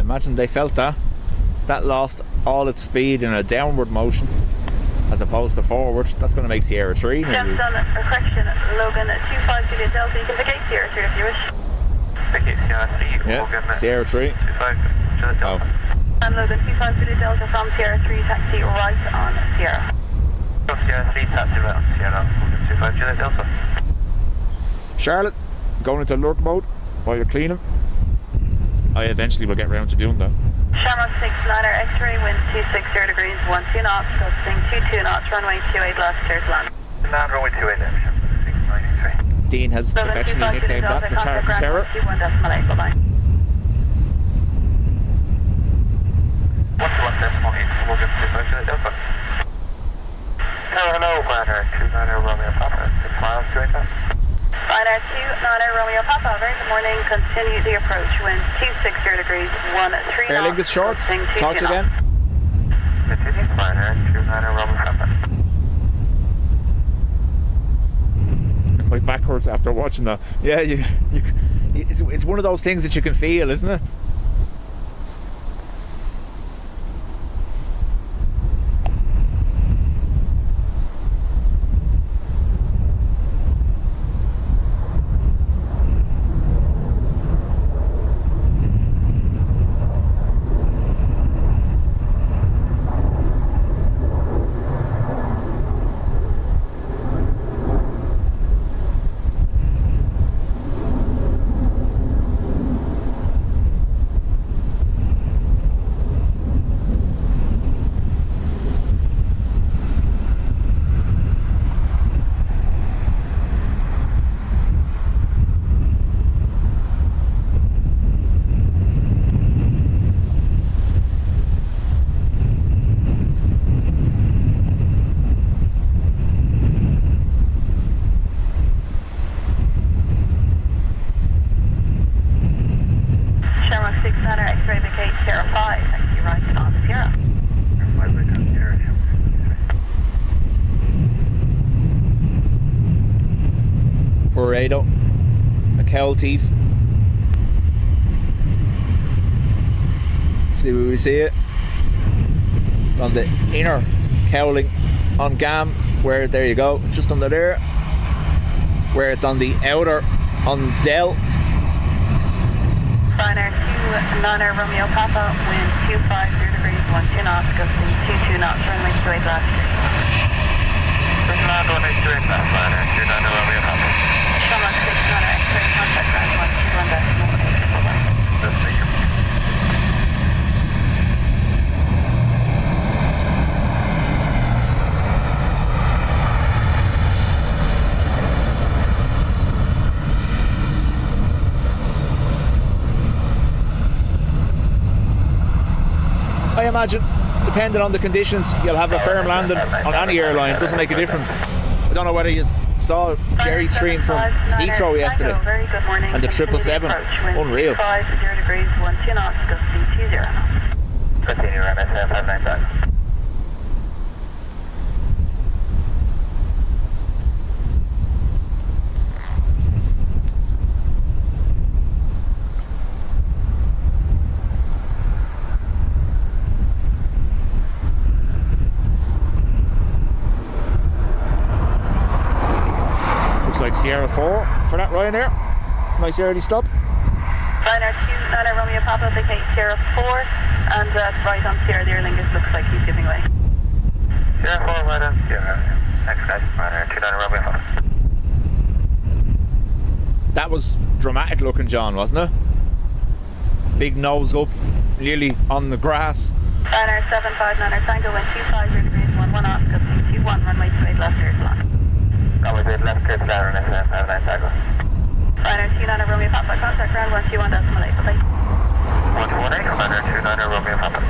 Imagine they felt that. That lost all its speed in a downward motion as opposed to forward. That's going to make Sierra 3 nearly. Just on a correction, Logan 25 Juliet Delta, you can vacate Sierra 3 if you wish. Vacate Sierra 3, Yeah, Logan Sierra 3. 25, Juliet Delta. Oh. And Logan 25 Juliet Delta from Sierra 3, taxi right on Sierra. From Sierra 3, taxi right on Sierra, Logan 25 Juliet Delta. Charlotte, going into lurk mode while you're cleaning. I eventually will get round to doing that. Shamrock 6, Niner X-ray, wind 260 degrees, 12 knots, gusting 22 knots, runway 28 left, clear to land. Land runway 28 left, 693. Dean has affectionately nicknamed that the Tartan Terror. Bye-bye. 121.8, we'll get to the Delta. Hello, Ryanair 29 Romeo Papa, 6 miles to ATAS. Ryanair 29 Romeo Papa, very good morning, continue the approach, wind 260 degrees, 13 Air Lingus Shorts, talk to you again. Continue, Ryanair 29 Romeo Papa. Like backwards after watching that. Yeah, it's one of those things that you can feel, isn't it? Paredo, a cowl teeth. See where we see it? It's on the inner cowling on GAM, where, there you go, just under there. Where it's on the outer on Dell. Ryanair 29 Romeo Papa, wind 250 degrees, 12 knots, gusting 22 knots, runway 28 left. Runway 28 left, Ryanair 29 Romeo Papa. Shamrock 69 X-ray, contact ground 121.8. That's figure. I imagine, depending on the conditions, you'll have a firm landing on any airline. It doesn't make a difference. I don't know whether you saw Jerry's stream from Heathrow yesterday. Very good morning. And the 777. Unreal. 50 degrees, 12 knots, gusting 20 knots. Continue, Ryanair 759. Like Sierra 4 for that Ryanair. Nice early stop. Ryanair 29 Romeo Papa, vacate Sierra 4, and right on Sierra, the Aer Lingus looks like he's giving way. Sierra 4, right on Sierra. Next guys, Ryanair 29 Romeo Papa. That was dramatic looking, John, wasn't it? Big nose up, nearly on the grass. Ryanair 759 Tango, wind 250 degrees, 11 knots, gusting 21, runway 28 left, clear to land. Runway 28 left, clear to land, Ryanair 759 Tango. Ryanair 29 Romeo Papa, contact ground 121.8, bye-bye. 118, Ryanair 29 Romeo Papa.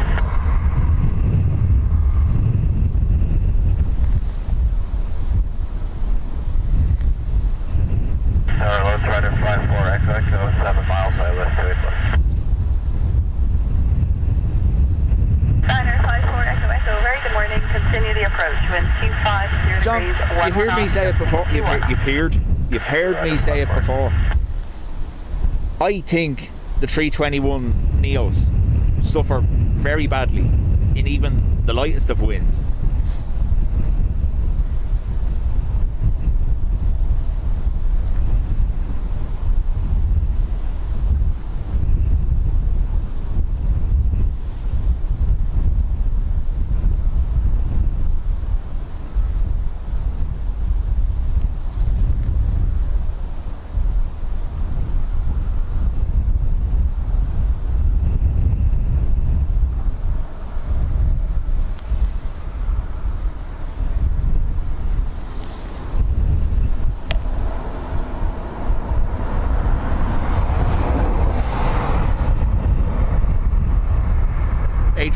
Let's try to fly 4 Echo, 7 miles away, let's do it. Ryanair 54 Echo Echo, very good morning, continue the approach, wind 250 John, degrees, 1 you've heard me say it before. You've heard me say it before. I think the 321 Neos suffer very badly in even the lightest of winds.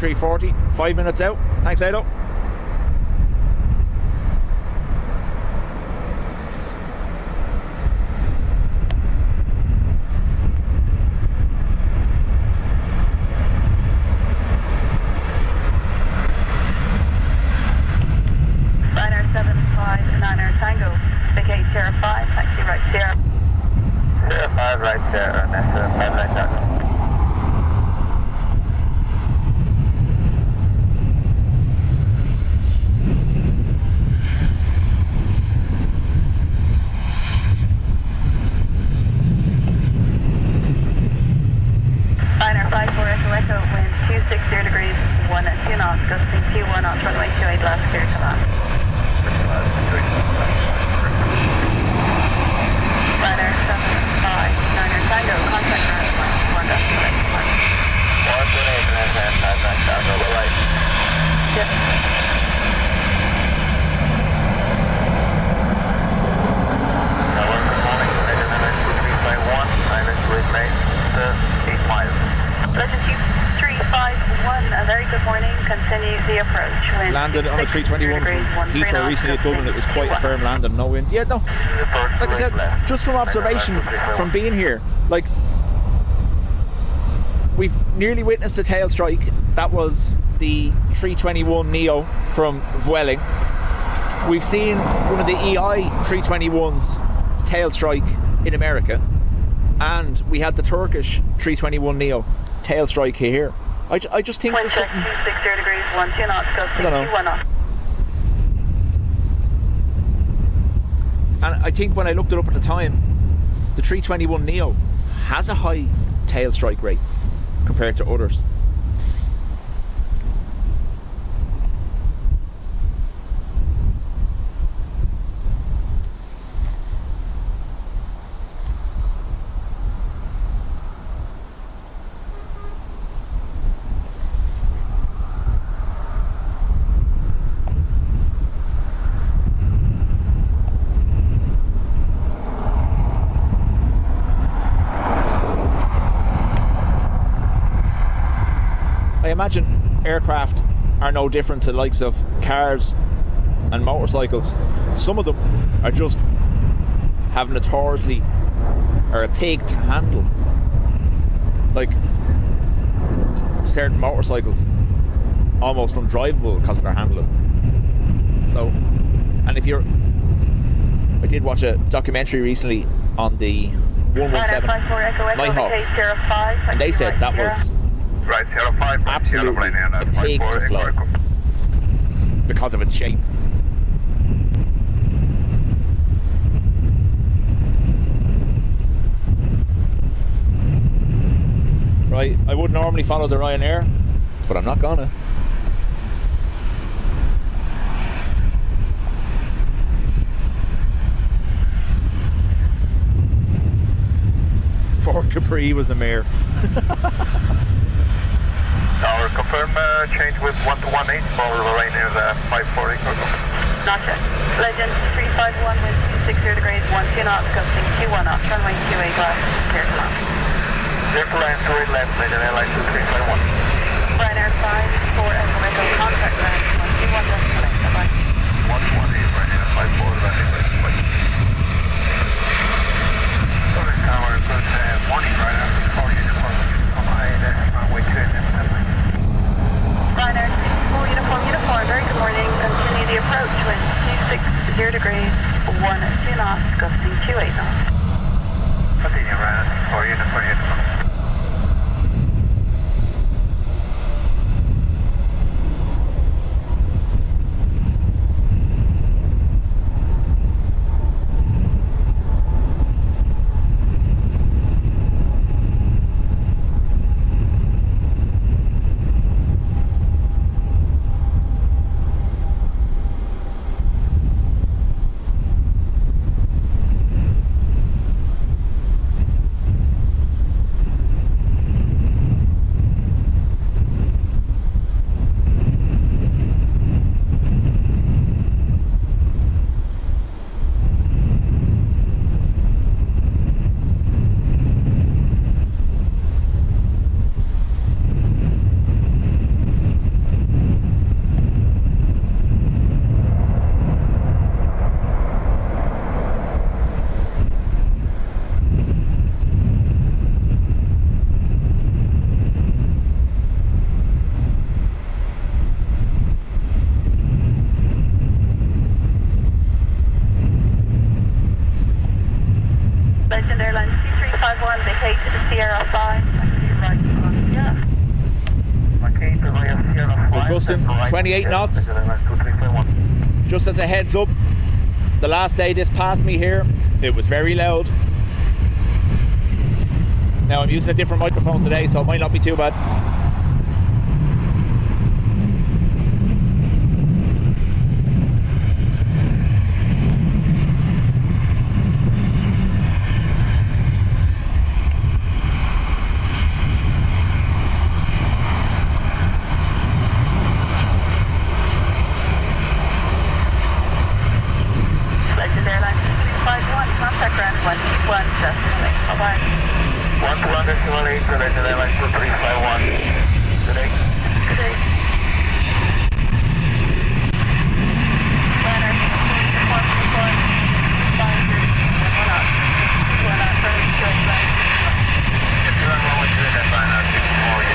A340, 5 minutes out. Thanks, Ado. Sierra 5, taxi right Sierra. Sierra 5 right there, and that's 5 right there. Liner 54 Echo Echo, wind 260 degrees, 1 knots, gusting 21 knots, runway 28 left, clear to land. Liner 759er Tango, contact ground, 1 decimal 128 and 5 right down, go right. Yep. Good morning, Legend MS 351, island remains 8 miles. Legend 351, a very good morning, continue the approach. Wind Landed on a 321 from Heathrow recently at Dublin. It was quite a firm landing, no wind. Yeah, no. Like I said, just from observation, from being here, like, we've nearly witnessed a tail strike. That was the 321 Neo from Vueling. We've seen one of the EI 321's tail strike in America, and we had the Turkish 321 Neo tail strike here. I just think wind there's check, something... 260 degrees, 12 knots, gusting 21 knots. And I think when I looked it up at the time, the 321 Neo has a high tail strike rate compared to others. I imagine aircraft are no different to the likes of cars and motorcycles. Some of them are just have notoriously are a pig to handle. Like certain motorcycles, almost undrivable because of their handling. So, and if you're, I did watch a documentary recently on the 117 Nighthawk, and they said that was Right, Sierra 5, absolutely a pig to fly because of its shape. Right, I would normally follow the Ryanair, but I'm not gonna. Fort Capri was a mare. Our confirm change with 1218 for Ryanair 540. Not yet. Legend 351 with 260 degrees, 12 knots, gusting 21 knots, runway 28 left, clear to land. Clear to land, 28 left, Legend Airline 2351. Ryanair 5, 4 Echo Echo, contact ground, 121 decimal 8, bye-bye. 118, Ryanair 54, Southern Tower, good morning, Ryanair 4 uniform, runway 28 left. Ryanair 64 uniform, very good morning, continue the approach, wind 260 degrees, 12 knots, gusting 28 knots. Continue, Ryanair 64 uniform. Legend Airlines 2351, vacate Sierra 5, right on Sierra. We're gusting 28 knots. Just as a heads up, the last day this passed me here, it was very loud. Now I'm using a different microphone today, so it might not be too bad. Legend Airlines 2351, contact ground 121, just bye-bye. 121.18 for Legend Airlines 2351. Good day. Good day. Planner 121, 1 out. 1 out, turning straight right. If you're on 112, that's fine. I'll take you forward.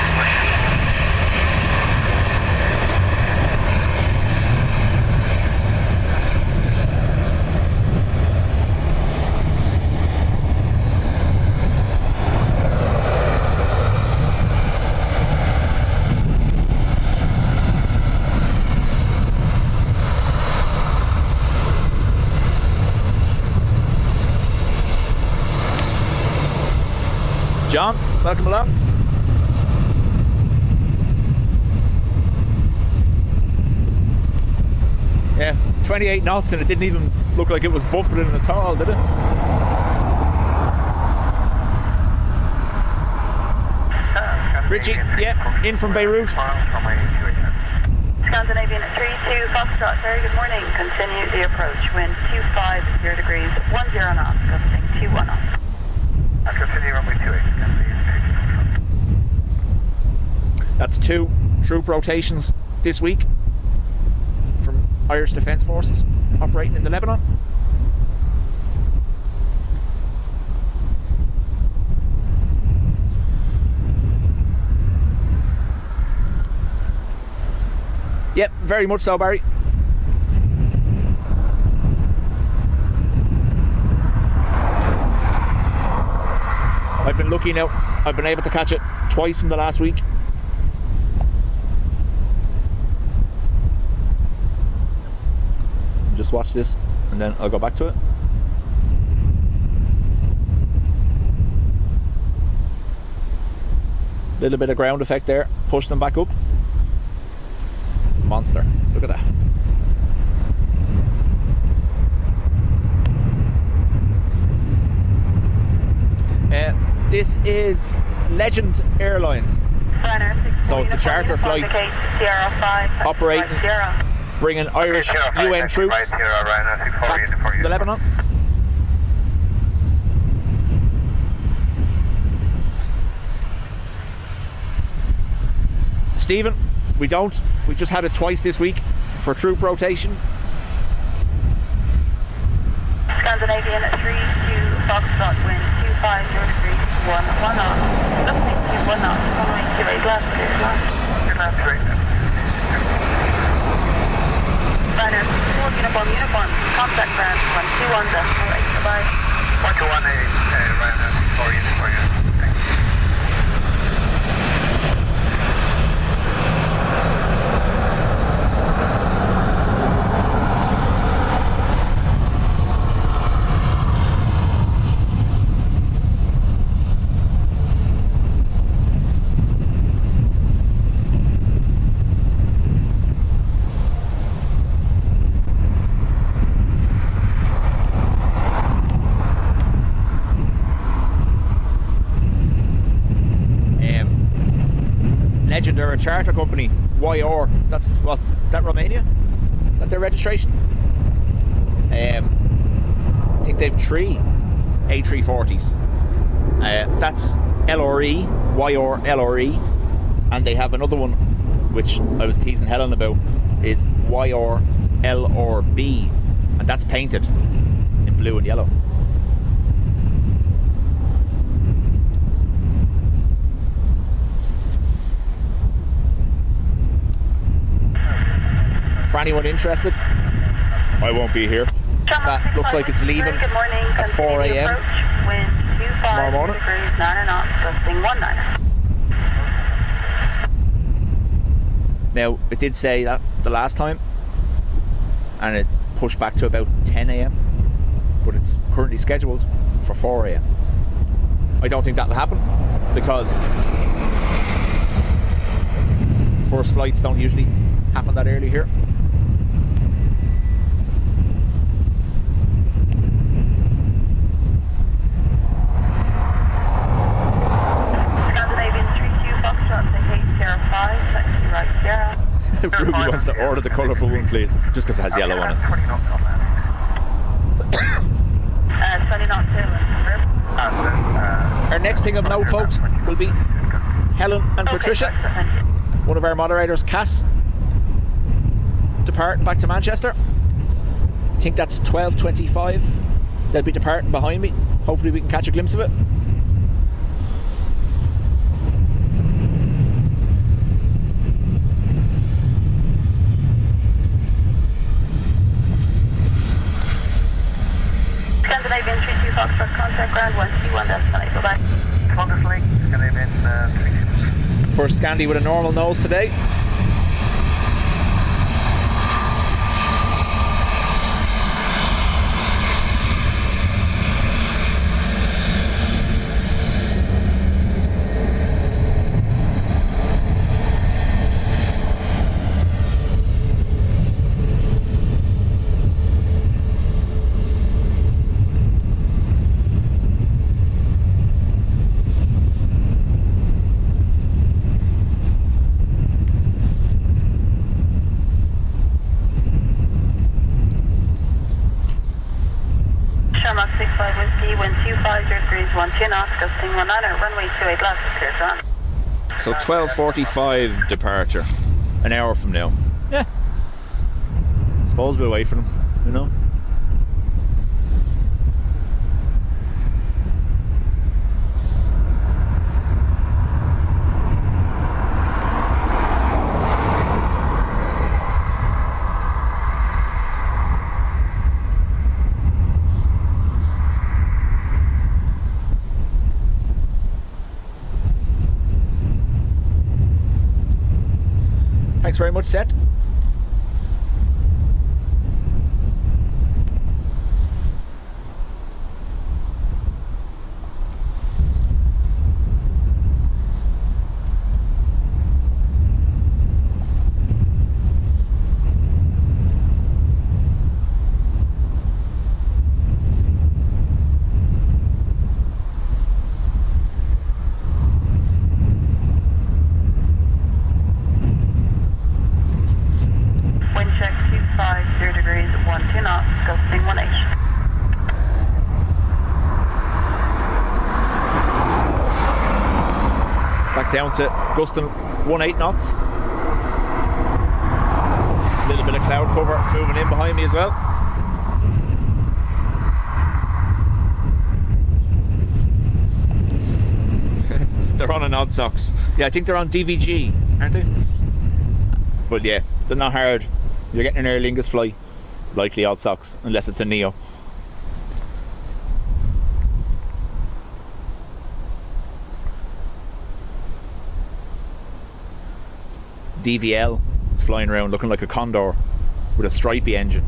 John, welcome along. Yeah, 28 knots and it didn't even look like it was buffeting at all, did it? Richie, yeah, in from Beirut. Scandinavian 32 Foxtrot, very good morning. Continue the approach. Wind 250 degrees, 10 knots, gusting 21 knots. Continue runway 28. That's 2 troop rotations this week from Irish Defence Forces operating in the Lebanon. Yep, very much so, Barry. I've been lucky now. I've been able to catch it twice in the last week. Just watch this and then I'll go back to it. Little bit of ground effect there, push them back up. Monster, look at that. This is Legend Airlines. So it's a charter flight operating, bringing Irish UN troops back from the Lebanon. Stephen, we just had it twice this week for troop rotation. Scandinavian 32 Foxtrot, wind 250 degrees, 1 knot, gusting 21 knots, runway 28 left, clear left. Good left, straight. Liner 64 uniform, contact ground 121, decimal 8, bye-bye. 121, Ryanair 64 uniform. Thanks. They're a charter company, YR. That's what, that Romania? Is that their registration? I think they've 3 A340s. That's LRE, YR LRE, and they have another one which I was teasing Helen about, is YR LRB, and that's painted in blue and yellow. For anyone interested, I won't be here. That looks like it's leaving at 4 a.m. Wind tomorrow morning. Degrees, 9 knots, gusting 19. Now, it did say that the last time, and it pushed back to about 10 a.m, but it's currently scheduled for 4 a.m. I don't think that'll happen because first flights don't usually happen that early here. Ruby wants to order the colourful one, please, just because it has yellow on it. 20 knots on that. 20 knots Our next thing of note, folks, will be Helen and Patricia. One of our moderators, Cass, departing back to Manchester. I think that's 12:25. They'll be departing behind me. Hopefully we can catch a glimpse of it. Scandinavian 32 Foxtrot, contact ground 121, destination, go back. Thunderslink, Scandinavian 32. First Scandi with a normal nose today. Shamrock 65 Whiskey, wind 250 degrees, 12 knots, gusting 19, runway 28 left, clear to land. So 12:45 departure, an hour from now. Yeah, I suppose we'll wait for them, you know. Thanks very much, Seth. Wind check 250 degrees, 12 knots, gusting 18. Back down to gusting 18 knots. A little bit of cloud cover moving in behind me as well. They're on an odd socks. Yeah, I think they're on DVG, aren't they? But yeah, they're not hard. You're getting an Aer Lingus flight, likely odd socks, unless it's a Neo. DVL is flying around looking like a Condor with a stripy engine.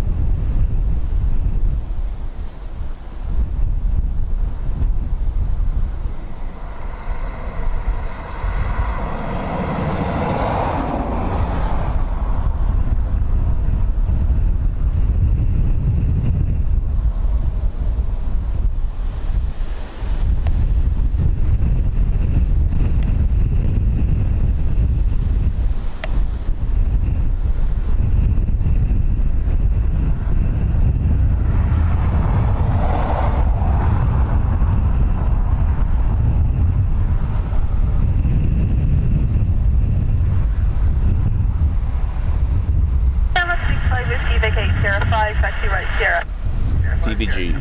Taxi right, Sierra. DVG.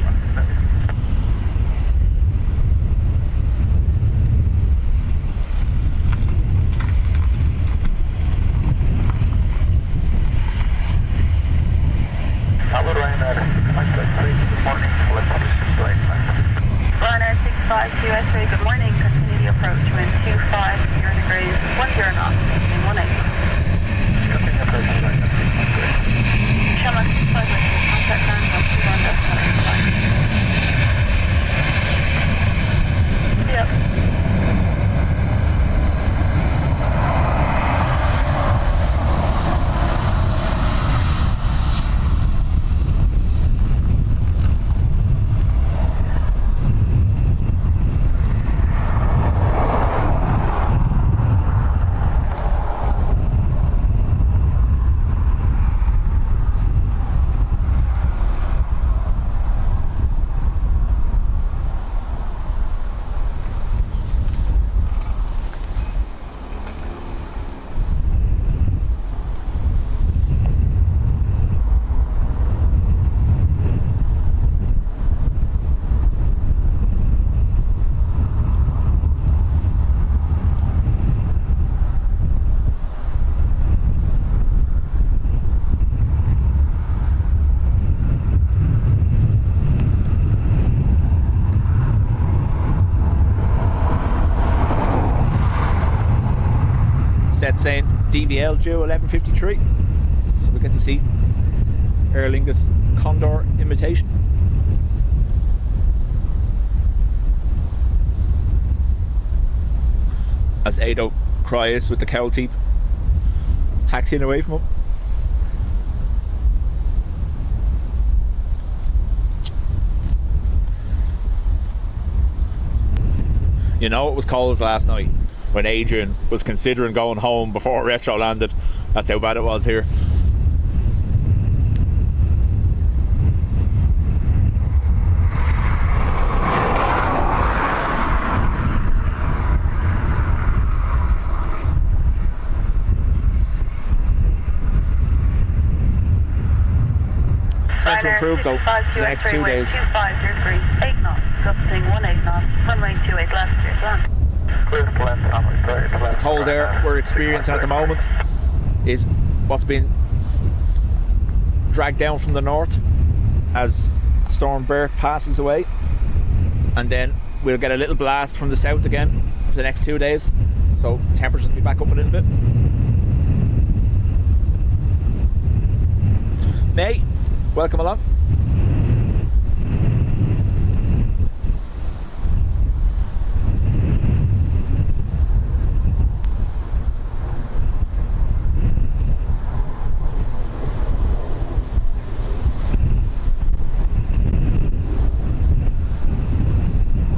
Ryanair 65, 652 X-ray, good morning. Continue the approach, wind 250 degrees, 10 knots, gusting 18. Continue approach, Shamrock 652, contact ground 121.85. Yep. Saying DVL due 11:53, so we get to see Aer Lingus Condor imitation. As Ado cries with the cowl teep taxiing away from him. You know, it was cold last night when Adrian was considering going home before Retro landed. That's how bad it was here. It's meant to improve though the next 2 days. 250 degrees, 8 knots, gusting 18 knots, runway 28 left, clear to land. The cold air we're experiencing at the moment is what's been dragged down from the north as Storm Bert passes away, and then we'll get a little blast from the south again for the next 2 days, so temperatures will be back up a little bit. May, welcome along.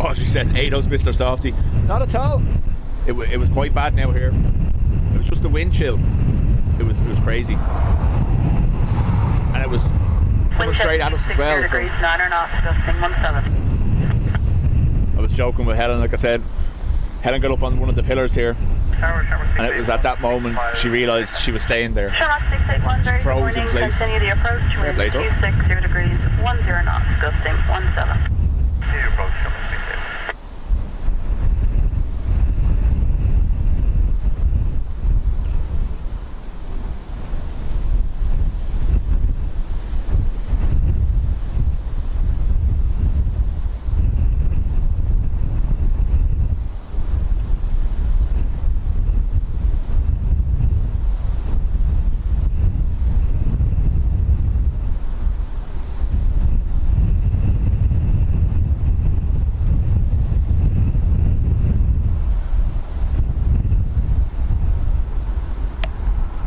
Oh, she says Ado's Mr. Softy. Not at all. It was quite bad now here. It was just the wind chill. It was crazy. And it was coming straight at us as well. So. 9 or not, gusting 17. I was joking with Helen, like I said. Helen got up on one of the pillars here. And it was at that moment she realised she was staying there. Shamrock 681, very good morning. Continue the approach, wind 260 degrees, 10 knots, gusting 17. Continue approach, Shamrock 681.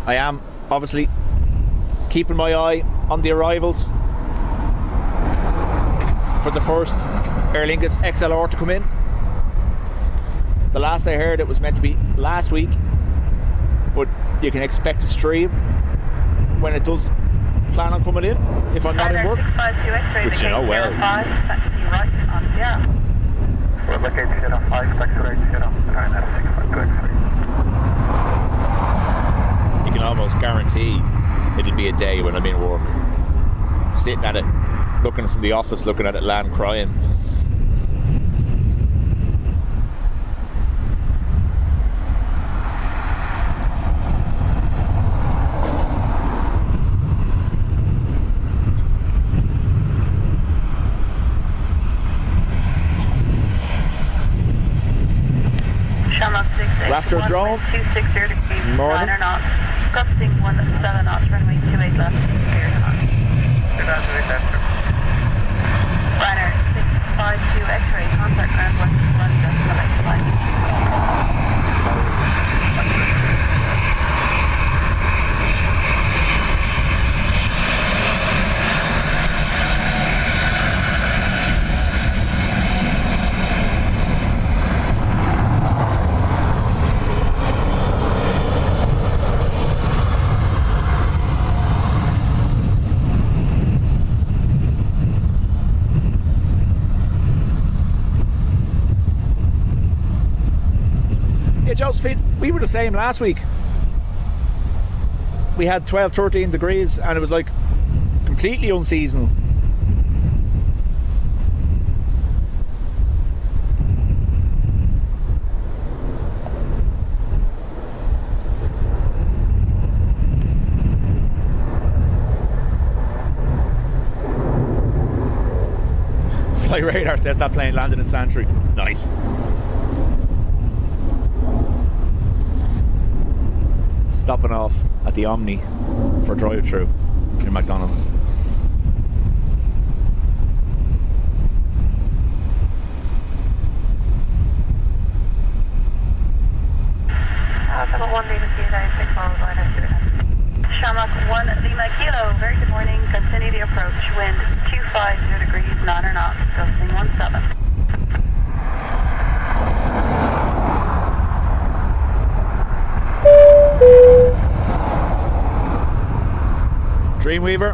I am obviously keeping my eye on the arrivals for the first Aer Lingus XLR to come in. The last I heard it was meant to be last week, but you can expect a stream when it does plan on coming in if I'm not in work, which you know well. We're looking at 05, taxi right 0, 965, You can almost guarantee it'll be a day when I'm in work, sitting at it, looking from the office, looking at it land crying. Raptor drone. 260 degrees, Morning. 9 knots. Gusting 17 knots, runway 28 left, clear to launch. Ryanair 652 X-ray, contact ground 121.8. Josephine, we were the same last week. We had 12, 13 degrees and it was like completely unseasonal. Fly radar says that plane landed in Santry. Nice. Stopping off at the Omni for drive-through in McDonald's. Shamrock 1 Lima Kilo, very good morning. Continue the approach. Wind 250 degrees, 9 knots, gusting 17. Dreamweaver,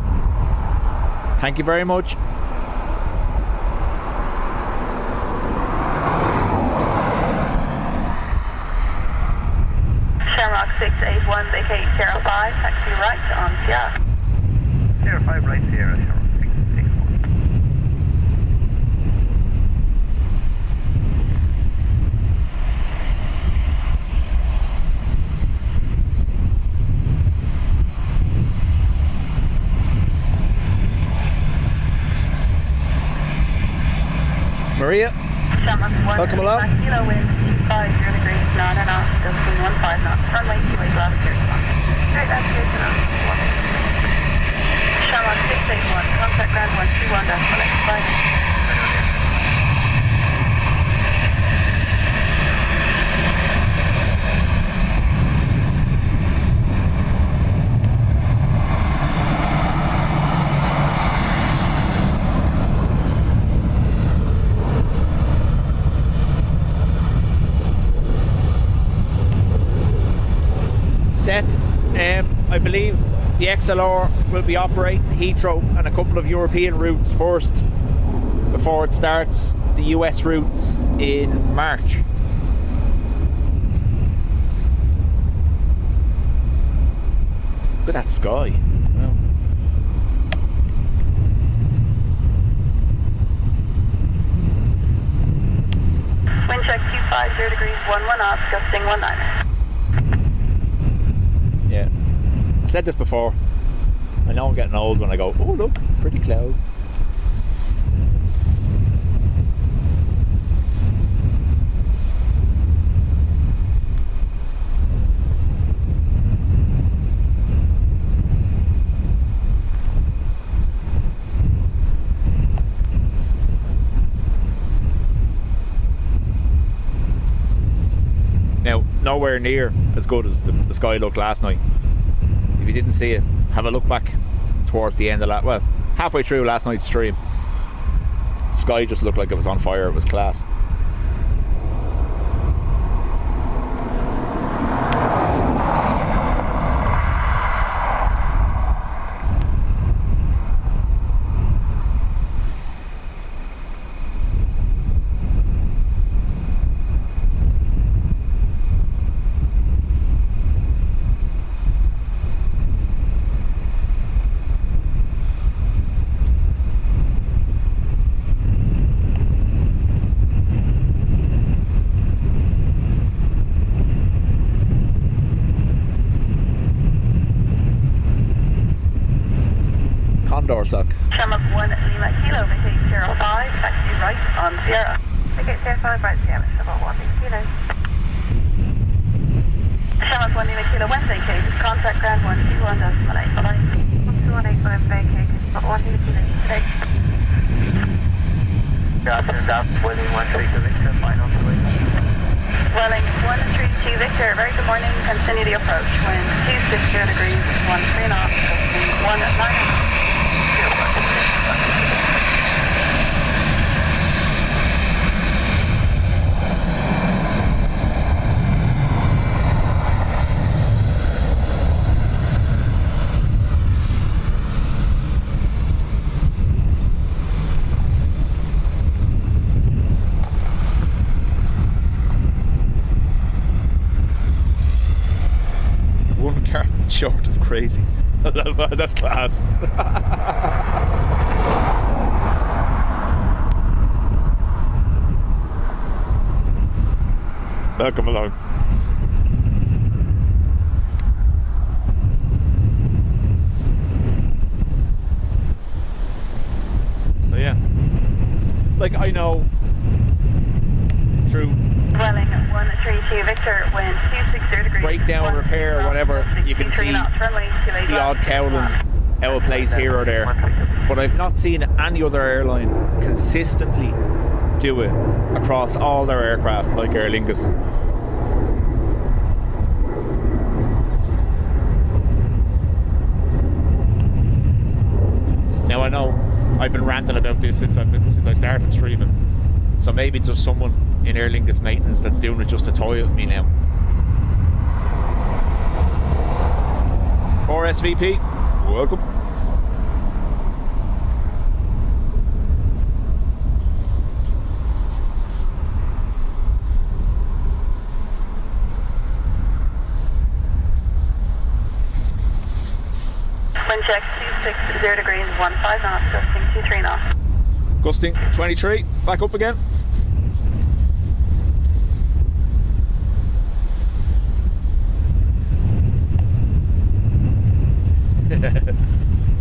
thank you very much. Shamrock 681, vacate Sierra 5, taxi right on Sierra. Sierra 5 right, Sierra, Shamrock 681. Maria, welcome along. Kilo wind 250 degrees, 9 knots, gusting 15 knots. Runway 28 left, clear to launch. Great, that's clear to launch. Shamrock 681, contact ground 121.8. Set. I believe the XLR will be operating Heathrow and a couple of European routes first before it starts the US routes in March. Look at that sky. Wow. Wind check 250 degrees, 11 knots, gusting 19. Yeah, I said this before. I know I'm getting old when I go, oh look, pretty clouds. Now, nowhere near as good as the sky looked last night. If you didn't see it, have a look back towards the end of that. Well, halfway through last night's stream, the sky just looked like it was on fire. It was class. Dorsac. Shamrock 1 Lima Kilo, vacate Sierra 5, taxi right on Sierra. Vacate Sierra 5 right, Sierra, Shamrock 1 Lima Kilo. Shamrock 1 Lima Kilo, when vacated, contact ground 121.8, bye-bye. 121.8 when vacated, 1 Lima Kilo, today. Gotcha, down, Welling 132 Victor, final to Welling 132 Victor, very good morning, continue the approach, wind 260 degrees, 13 knots, gusting 19. One car short of crazy. That's class. Welcome along. So yeah, like I know through Welling 132 Victor, wind 260 degrees. breakdown, repair, whatever, you can see the odd cowling out of place here or there. But I've not seen any other airline consistently do it across all their aircraft like Aer Lingus. Now I know I've been ranting about this since I started streaming, so maybe just someone in Aer Lingus maintenance that's doing it just to toy with me now. Or SVP, welcome. Wind check 260 degrees, 15 knots, gusting 23 knots. Gusting 23, back up again.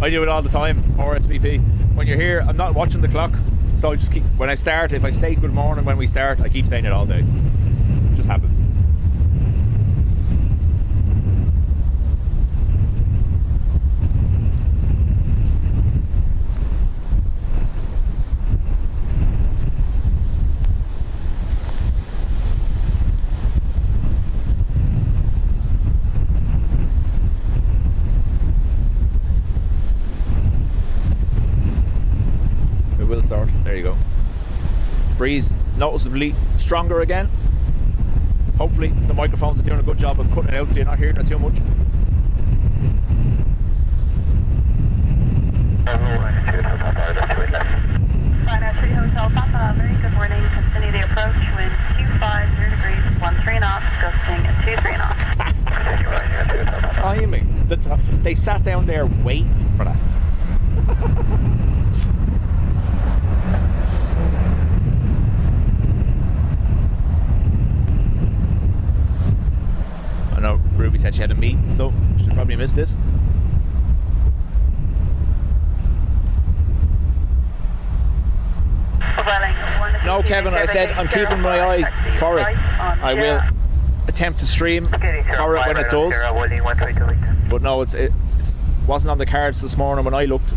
I do it all the time, RSVP. When you're here, I'm not watching the clock, so I just keep, when I start, if I say good morning when we start, I keep saying it all day. It just happens. Will sort. There you go. Breeze noticeably stronger again. Hopefully the microphones are doing a good job of cutting it out so you're not hearing it too much. Final 3 Hotel Papa, very good morning, continue the approach, wind 250 degrees, 13 knots, gusting 23 knots. Timing. They sat down there waiting for that. I know Ruby said she had a meeting, so she'll probably miss this. No, Kevin, I said I'm keeping my eye for it. I will attempt to stream for it when it does. But no, it wasn't on the cards this morning when I looked.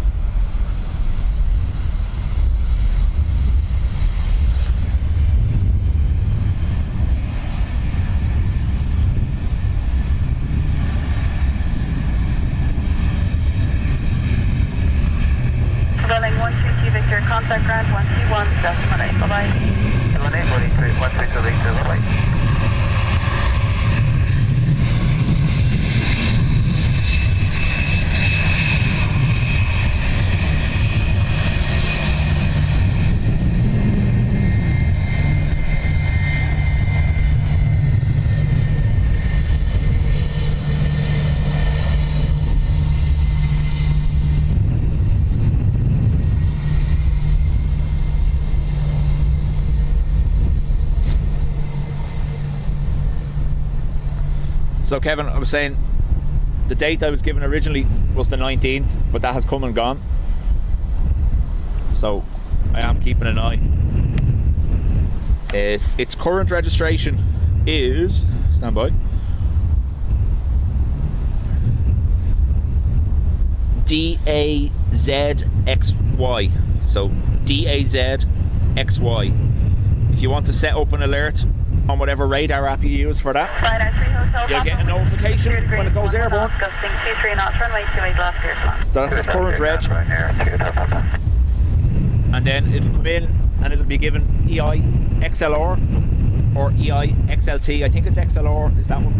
Rolling 132 Victor, contact ground 121.8, bye-bye. 132 Victor, bye-bye. So Kevin, I was saying the date I was given originally was the 19th, but that has come and gone. So I am keeping an eye. Its current registration is, stand by, DAZXY. So DAZXY. If you want to set up an alert on whatever radar app you use for that, you'll get a notification when it goes airborne. So that's its current reg. And then it'll come in and it'll be given EIXLR or EIXLT. I think it's XLR is that one.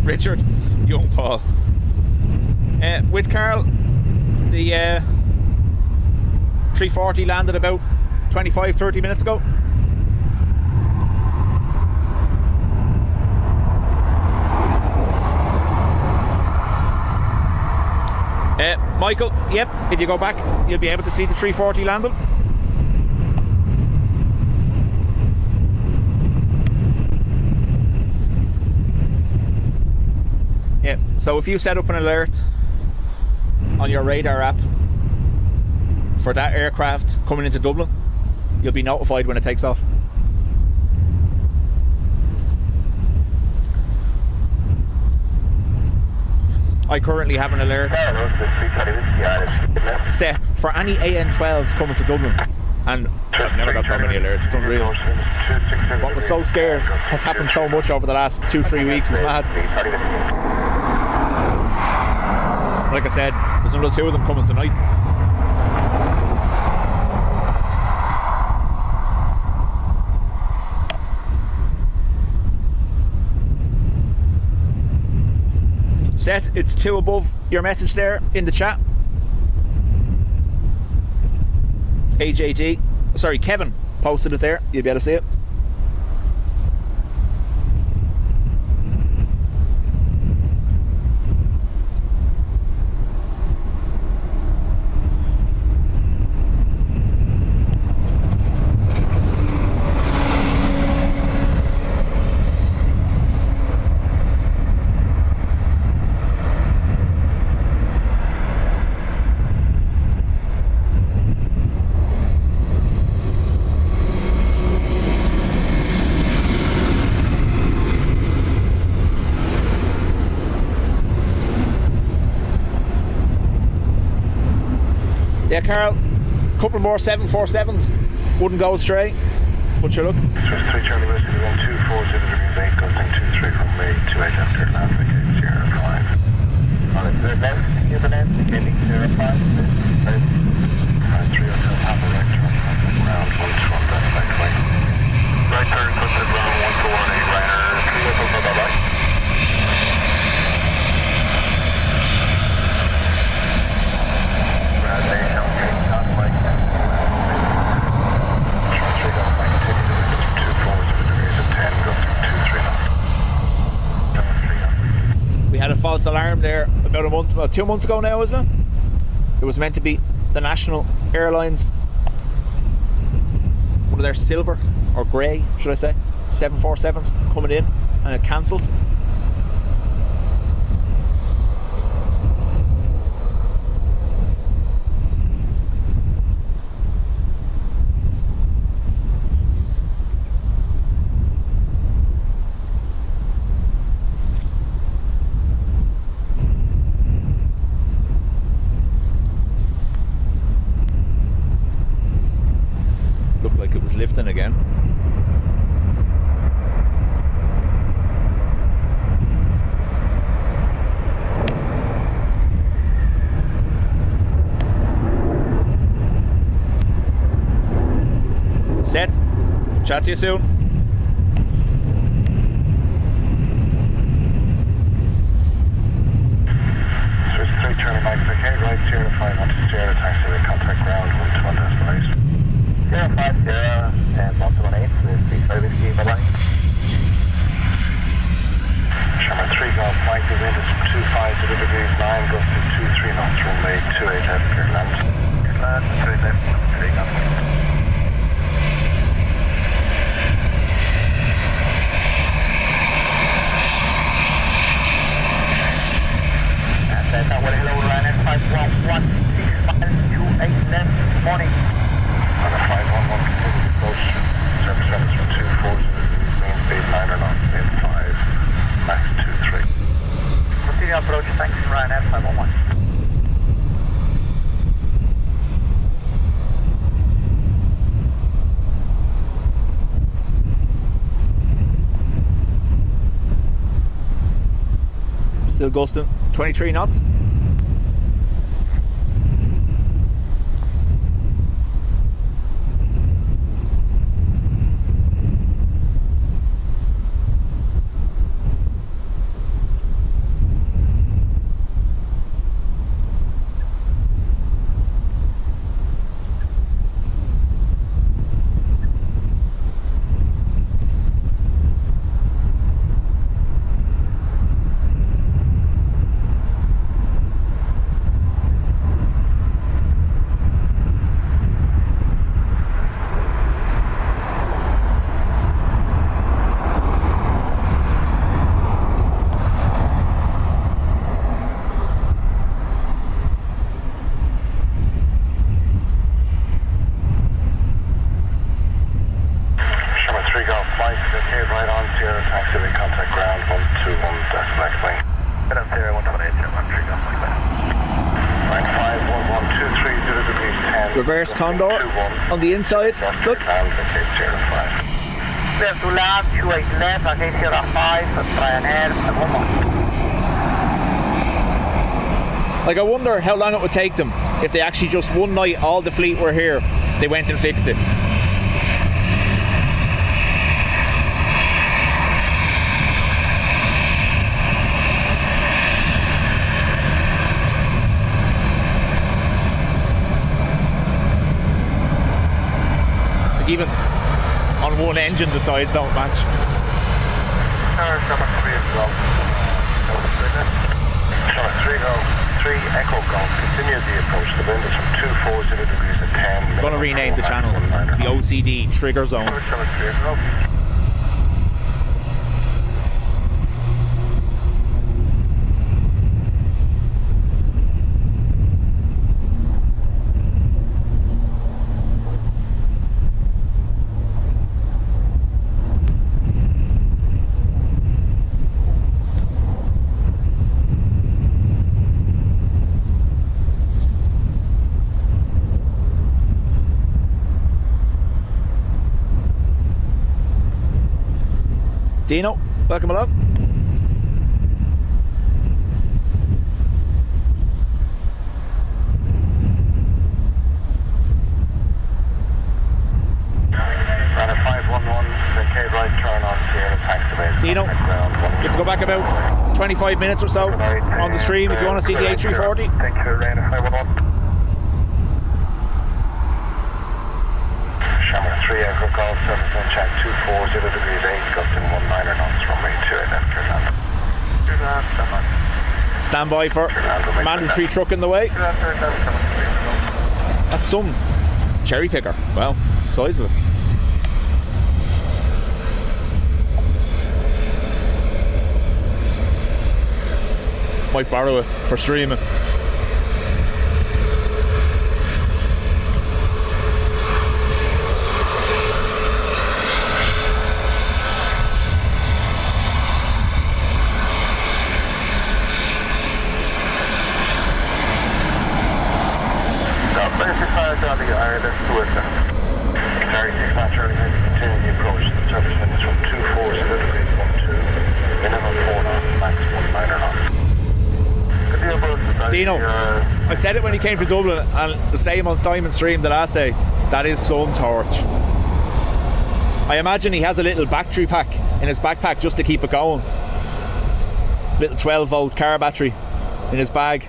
Richard, young Paul. With Carl, the 340 landed about 25-30 minutes ago. Michael, yep, if you go back, you'll be able to see the 340 landing. Yeah, so if you set up an alert on your radar app for that aircraft coming into Dublin, you'll be notified when it takes off. I currently have an alert set for any AN12s coming to Dublin, and I've never got so many alerts. It's unreal. What was so scarce has happened so much over the last 2-3 weeks. It's mad. Like I said, there's another 2 of them coming tonight. Seth, it's 2 above your message there in the chat. AJD, sorry, Kevin posted it there. You'll be able to see it. Yeah, Carl, a couple more 747s wouldn't go astray, but sure, look. Swiss 3 Charlie Whiskey, 124, 0 degrees 8, gusting 23 from May, 28 after land, indicating 05. On its left, Cuban end, indicating 05, 3 Hotel Papa, right turn, contact ground, 121, left side right. Right turn, contact ground, 121, 8, liner, 3 Hotel Papa, right. We had a false alarm there about 2 months ago now, isn't it? There was meant to be the National Airlines, one of their silver or grey, should I say, 747s coming in, and it cancelled. Lifting again. Set. Chat to you soon. Swiss 3 Charlie Mike, okay, right 05 onto Sierra, taxi with contact ground, 121 destination. 050 and 118 with 3 Whiskey, bye-bye. Sherman 3 Golf Mike, the wind is 25 degrees 9, gusting 23 knots, runway 28 left, clear land. Clear land, straight left, 3 Golf Mike. And that one, hello, Ryanair 511, 6 miles, 28 left, morning. On a 511. Thanks, Ryanair 511. Still gusting, 23 knots. Reverse condor on the inside. Look. Left to land, 28 left, on 805, Ryanair, 1. Like, I wonder how long it would take them if they actually just one night, all the fleet were here, they went and fixed it. Even on one engine the sides don't match. Number 3 as well. Number 3 go. 3 Echo Golf. Continue the approach. The wind is from 240 degrees at 10. I'm going to rename the channel the OCD Trigger Zone. Number 3 as well. Dino, welcome along. Runner 511, the K right turn on Sierra taxiway. Dino, you have to go back about 25 minutes or so on the stream if you want to see the A340. Thank you, Ryanair 511. Shamrock 3 Echo Golf, surface wind check 240 degrees 8, gusting 19 knots, runway 28 left, turn land. Stand by for mandatory truck in the way. That's some cherry picker. Wow, size of it. Might borrow it for streaming. On the ILS with Sorry, 6 knots Charlie, continue the approach. The surface wind is from 240 degrees 12, minimum 4 knots, max 19 knots. Dino, I said it when he came to Dublin, and the same on Simon's stream the last day. That is some torch. I imagine he has a little battery pack in his backpack just to keep it going. Little 12-volt car battery in his bag.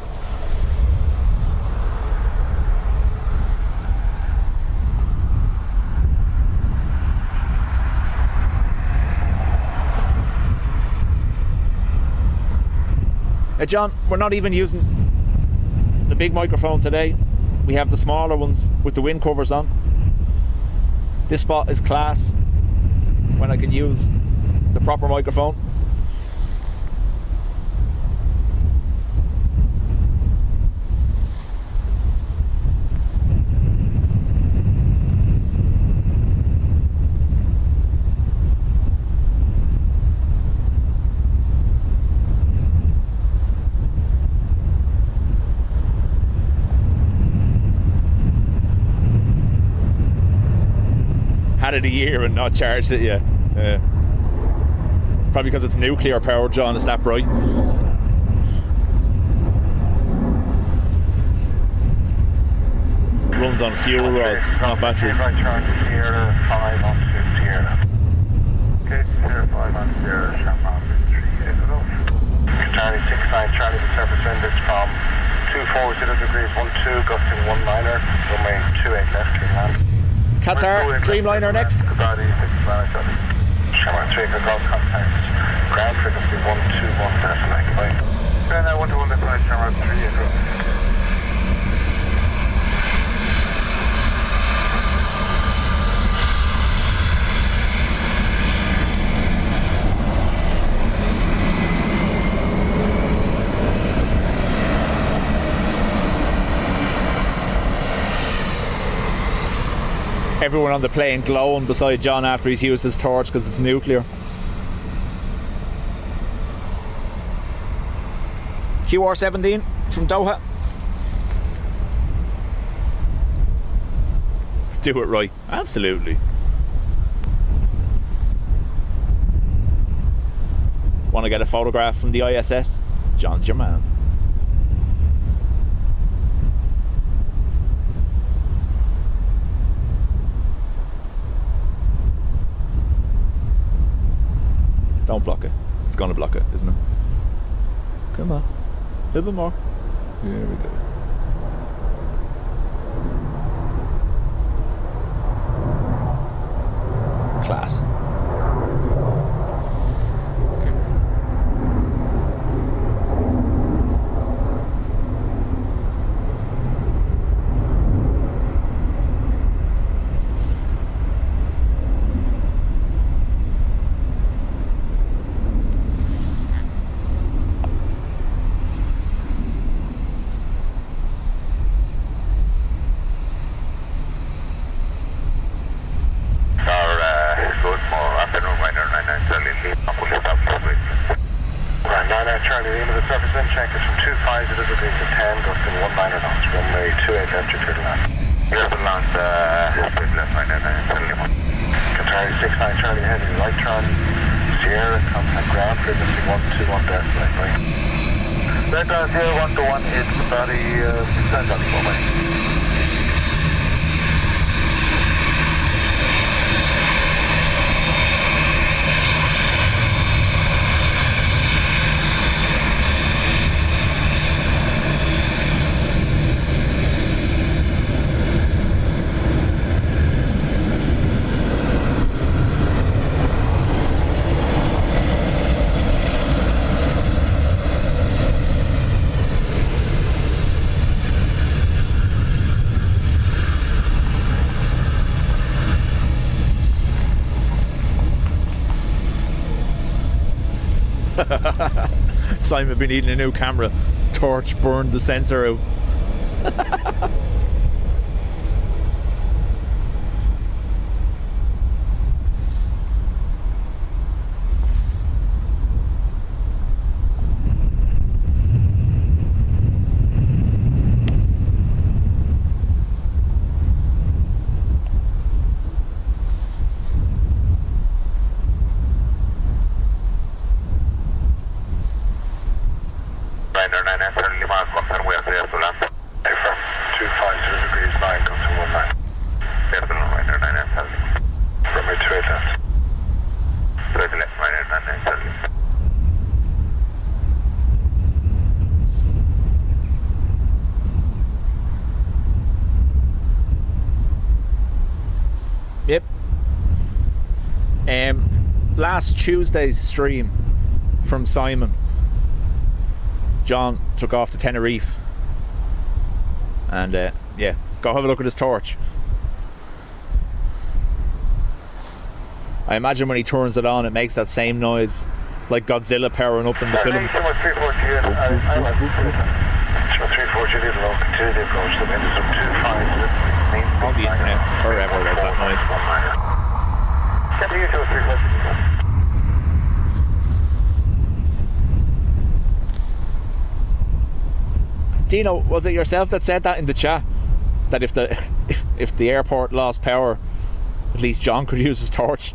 John, we're not even using the big microphone today. We have the smaller ones with the wind covers on. This spot is class when I can use the proper microphone. it a year and not charged it yet. Probably because it's nuclear powered, John. It's that bright. Runs on fuel rods, not batteries. Right turn Sierra 5 on to Sierra. Okay, Sierra 5 on Sierra, Shamrock 38 Golf. Charlie 69, Charlie the surface wind is from 240 degrees 12, gusting 19er, runway 28 left to land. Qatar Dreamliner next. Shamrock 3 Golf contact, ground frequency 121.95. Then I 121 decide Shamrock 38 Golf. Everyone on the plane glowing beside John after he's used his torch because it's nuclear. QR17 from Doha. Do it right. Absolutely. Want to get a photograph from the ISS? John's your man. Don't block it. It's going to block it, isn't it? Come on. A little bit more. There we go. Class. Simon been needing a new camera. Torch burned the sensor out. Yep. Last Tuesday's stream from Simon, John took off to Tenerife, and yeah, go have a look at his torch. I imagine when he turns it on, it makes that same noise like Godzilla powering up in the films. On the internet forever there's that noise. Dino, was it yourself that said that in the chat? That if the airport lost power, At least John could use his torch.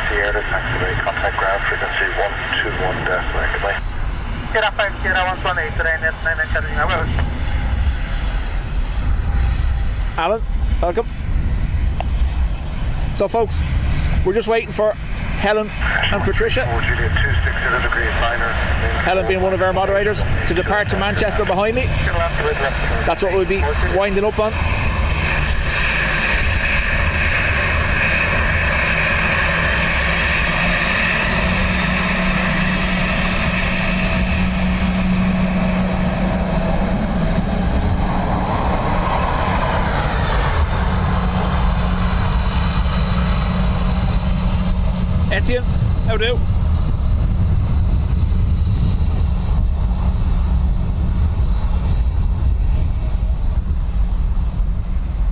Sierra, taxiway, contact ground frequency 121 decimal, goodbye. Sierra 5, Sierra 118, terrain at 9 and charging hours. Alan, welcome. So folks, we're just waiting for Helen and Patricia. Helen being one of our moderators to depart to Manchester behind me. That's what we'll be winding up on. Etienne, how do?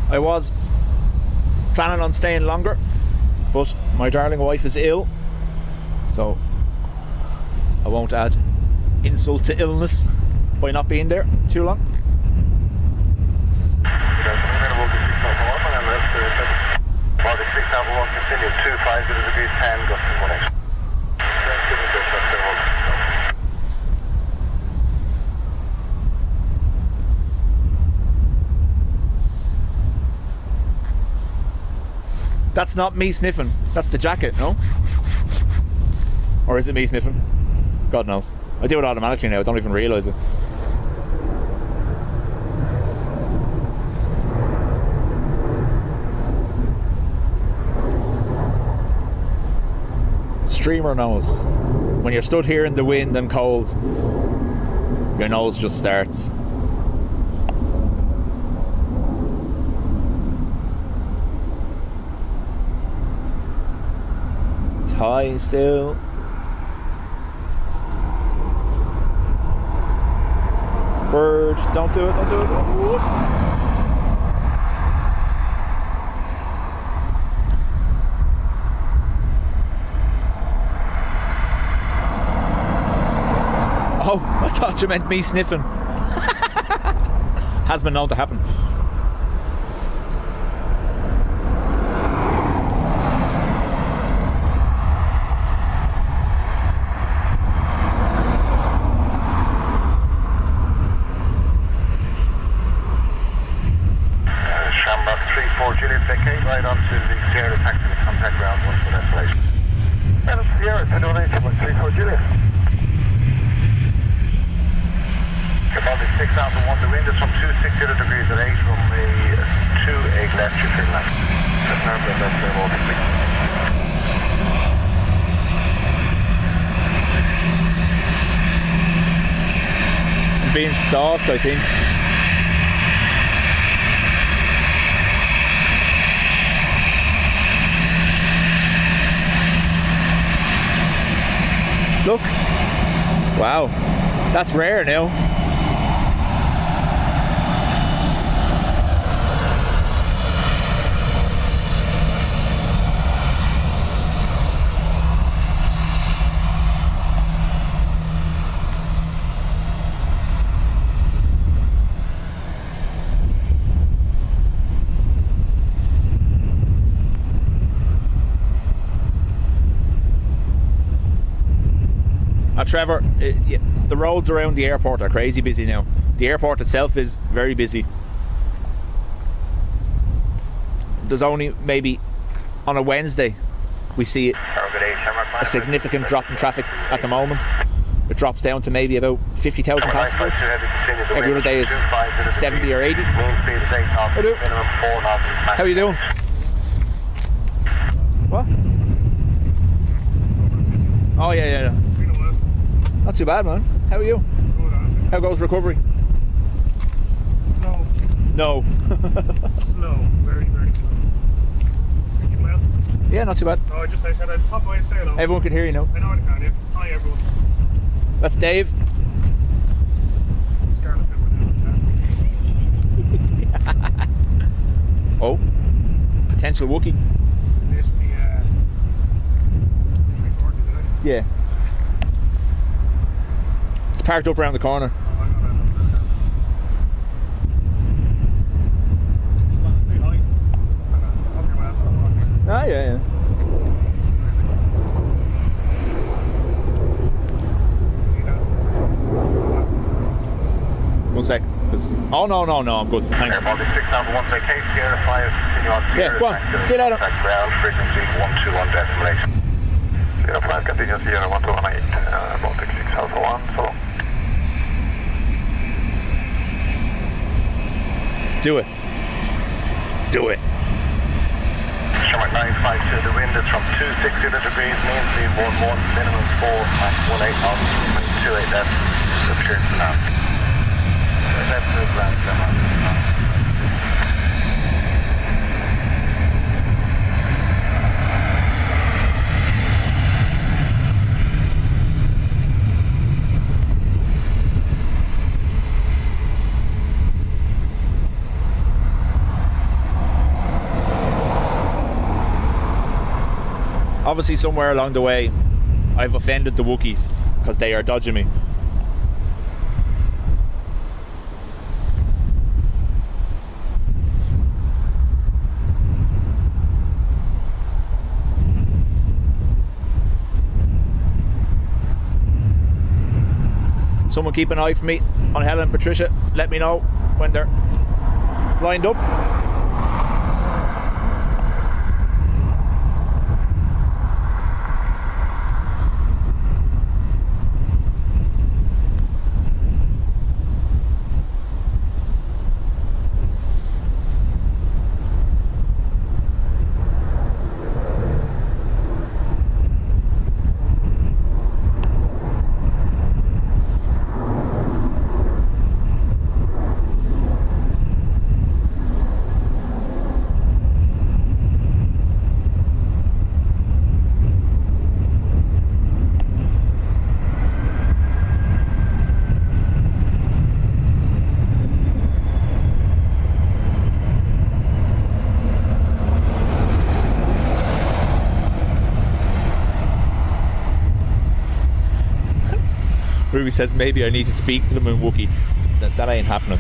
I was planning on staying longer, but my darling wife is ill, so I won't add insult to illness by not being there too long. Continue 250 degrees 10, gusting 18. That's not me sniffing, that's the jacket, no? Or is it me sniffing? God knows. I do it automatically now, I don't even realise it. Streamer nose. When you're stood here in the wind and cold, your nose just starts. It's high still. Bird, don't do it, don't do it. Ooh. Oh, I thought you meant me sniffing. Has been known to happen. Shamrock 34 Juliet, vacate right onto the Sierra taxi contact ground 1 for escalation. And it's Sierra 34 Juliet. Baltic 6001, the wind is from 260 degrees at 8 from a 28 left, you turn left. That's number, that's the Baltic 6. I'm being stalked, I think. Look. Wow. That's rare now. Trevor, the roads around the airport are crazy busy now. The airport itself is very busy. There's only maybe on a Wednesday we see a significant drop in traffic at the moment. It drops down to maybe about 50,000 passengers. Every other day is 70 or 80. How are you doing? Oh yeah. It's been a while. Not too bad, man. How are you? Good on. How goes recovery? Slow. No. Slow. Very, very slow. You keep well? Yeah, not too bad. No, I said I'd pop by and say hello. Everyone can hear you now. I know I can, yeah. Hi everyone. That's Dave. Scarlet Pepper now. Oh, potential Wookiee. Missed the 340 today. Yeah. It's parked up around the corner. Oh, I got that up there. Just want to say hi. Hope you're well. Ah, yeah. One sec. Oh, no, I'm good. Thanks. Air Baltic 6 number 1 vacate, Sierra 5, continue on Sierra. Yeah, go on. See you later. Contact ground, frequency 121 decimation. Sierra 5, continue Sierra 1218, Baltic 6 Alpha 1, so. Do it. Sherman 952, the wind is from 260 degrees, mean speed 11, minimum 4, max 18 knots, 28 left, so cheers to land. Left to land, Obviously, somewhere along the way, I've offended the Wookiees because they are dodging me. Someone keep an eye for me on Helen and Patricia. Let me know when they're lined up. Ruby says maybe I need to speak to them in Wookiee. That ain't happening.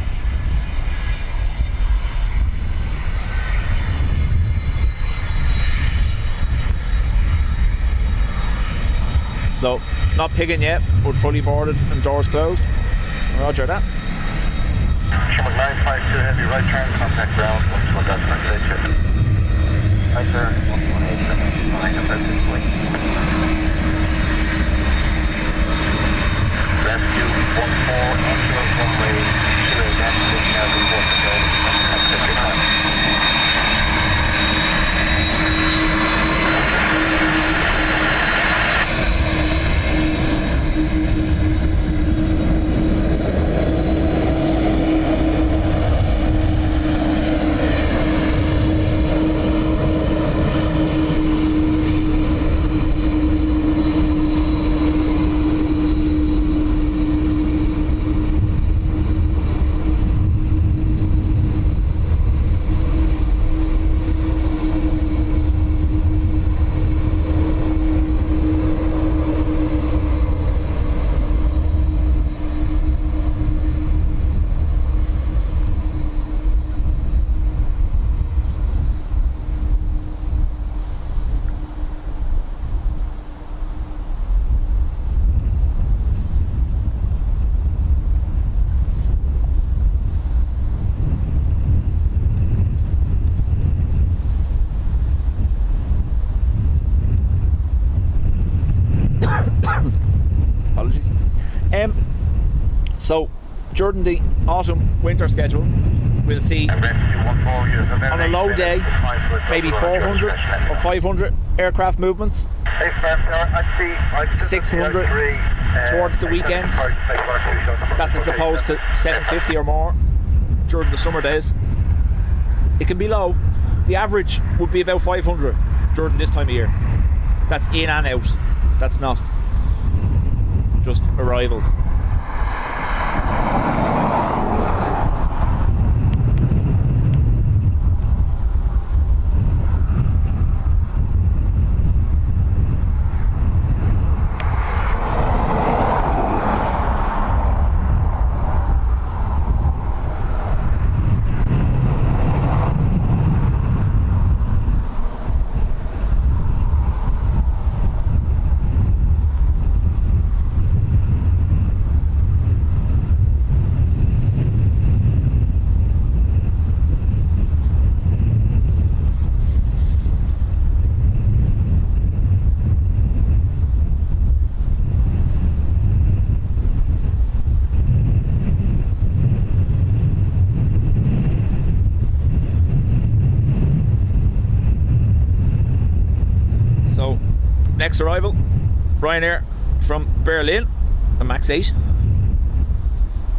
So, not pigging yet, but fully boarded and doors closed. Roger that. Sherman 952, heavy right turn, contact ground, 121 decimal station. Right turn, 118, 9 about 6 way. Rescue 14, onshore runway 28 destination now report to go at 59. So during the autumn winter schedule we'll see on a low day maybe 400 or 500 aircraft movements, 600 towards the weekends. That's as opposed to 750 or more during the summer days. It can be low. The average would be about 500 during this time of year. That's in and out. That's not just arrivals. Next arrival, Ryanair from Berlin, a MAX 8,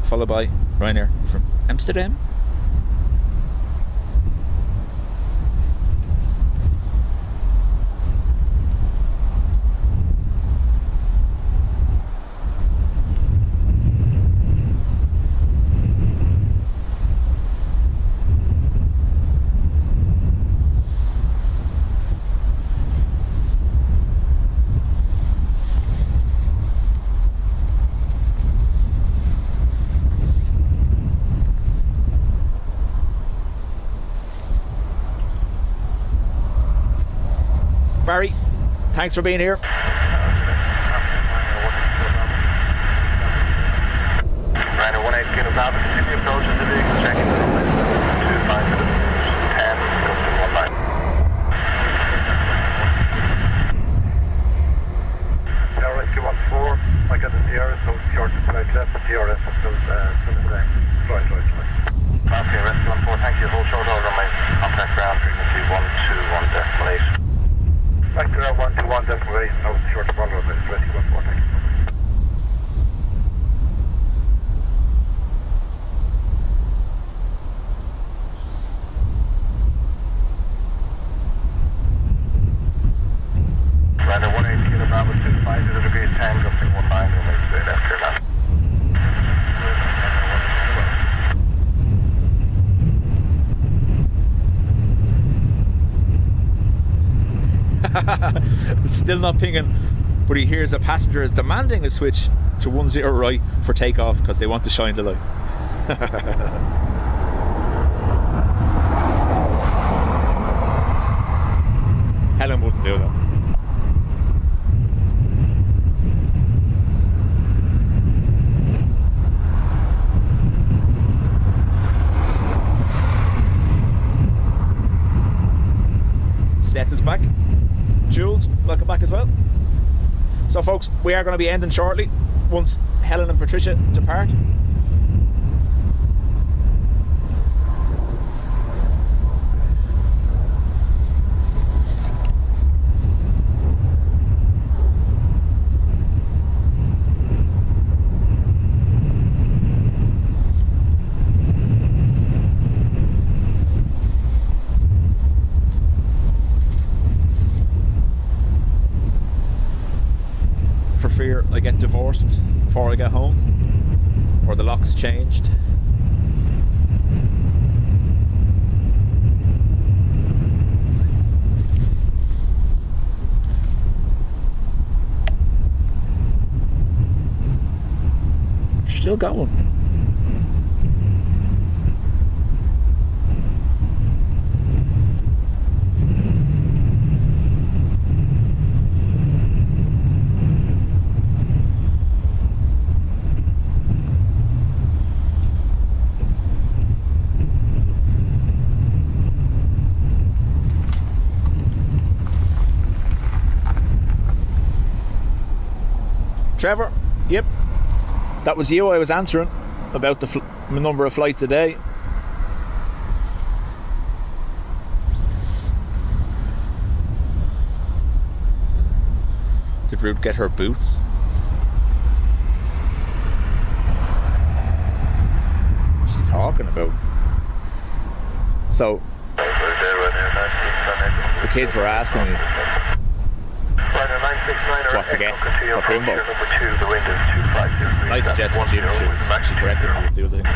followed by Ryanair from Amsterdam. Barry, thanks for being here. Ryanair 18 Kilo Bravo, continue approach to the vehicle, checking 25 to 10, go to 19. Tower 214, I got the Sierra, so short to flight left, the TRS is still right. Traffic restaurant 4, thank you, hold short order on my contact ground frequency 121.8. Back to our 121.8, now short to follow, but it's 21.4, thank you. Ryanair 18 Kilo Bravo 250 degrees 10, go to 19, we'll make straight after that. It's still not pinging, but he hears a passenger is demanding a switch to 10 right for takeoff because they want to shine the light. Helen wouldn't do that. Seth is back. Jules, welcome back as well. So folks, we are going to be ending shortly once Helen and Patricia depart. Fear I get divorced before I get home, or the lock's changed. Still going. Trevor, yep, that was you I was answering about the number of flights a day. alternative route, get her boots. What's she's talking about? So the kids were asking me what to get for Crimbo. I suggested Jim shoes. Actually corrected me with the other things.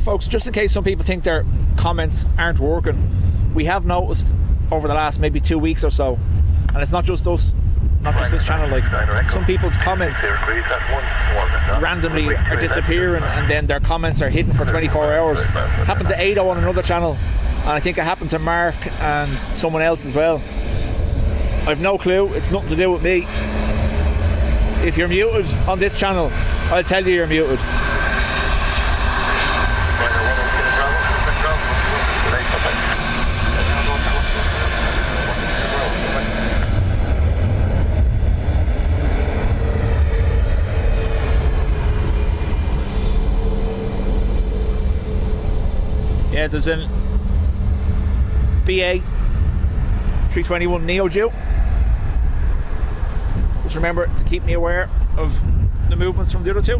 Folks, just in case some people think their comments aren't working, we have noticed over the last maybe 2 weeks or so, and it's not just us, not just this channel, like some people's comments randomly are disappearing and then their comments are hidden for 24 hours. Happened to Ado on another channel, and I think it happened to Mark and someone else as well. I've no clue, it's nothing to do with me. If you're muted on this channel, I'll tell you you're muted. Yeah, there's an BA 321 Neo due. Just remember to keep me aware of the movements from the other two.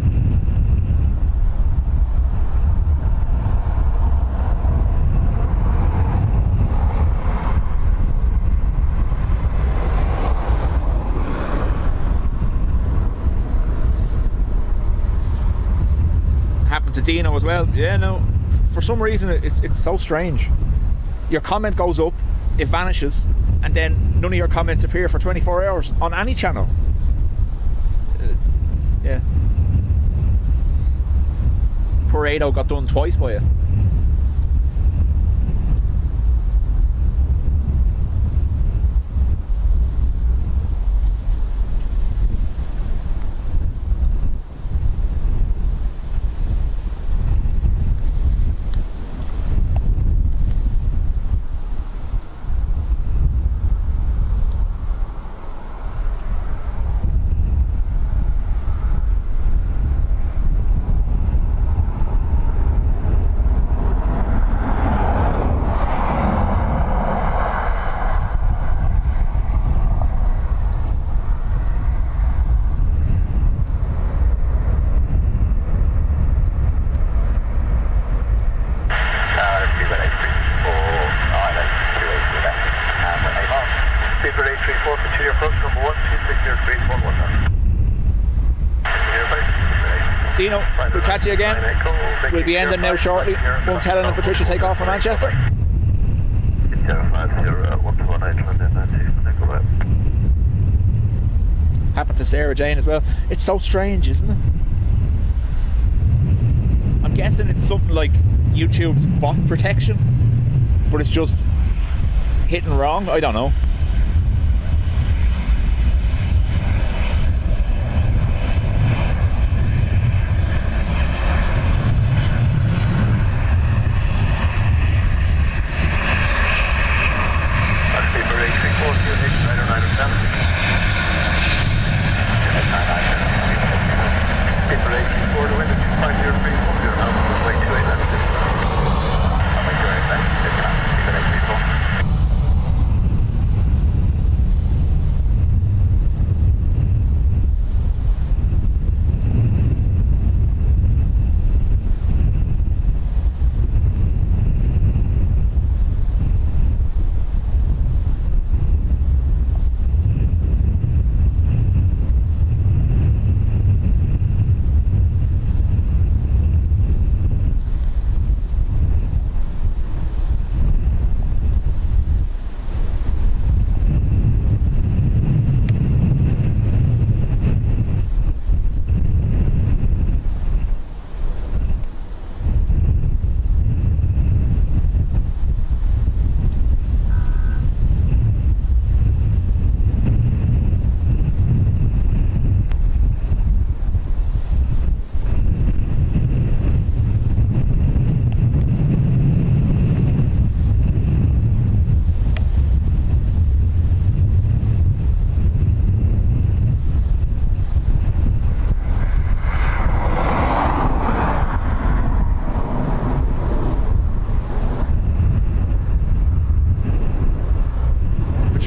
Happened to Dino as well. Yeah, no. For some reason, it's so strange. Your comment goes up, it vanishes, and then none of your comments appear for 24 hours on any channel. Yeah. Poor Ado got done twice by it. Dino, we'll catch you again. We'll be ending now shortly once Helen and Patricia take off from Manchester. Happened to Sarah Jane as well. It's so strange, isn't it? I'm guessing it's something like YouTube's bot protection, but it's just hitting wrong. I don't know.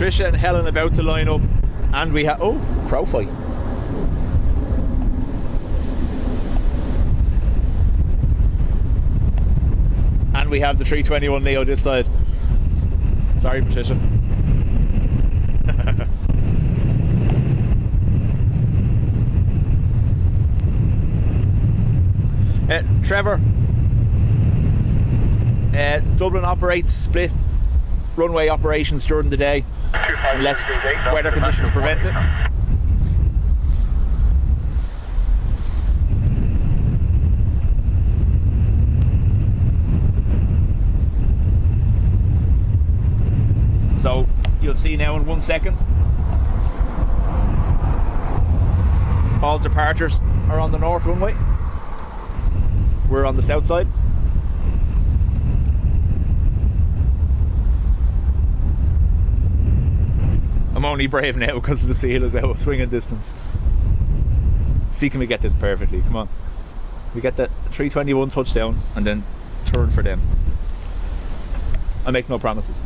Patricia and Helen about to line up, and we have crow fight. And we have the 321 Neo this side. Sorry, Patricia. Trevor, Dublin operates split runway operations during the day unless weather conditions prevent it. So you'll see now in 1 second all departures are on the north runway. We're on the south side. I'm only brave now because the seal is out of swinging distance. See, can we get this perfectly? Come on. We get the 321 touchdown and then turn for them. I make no promises.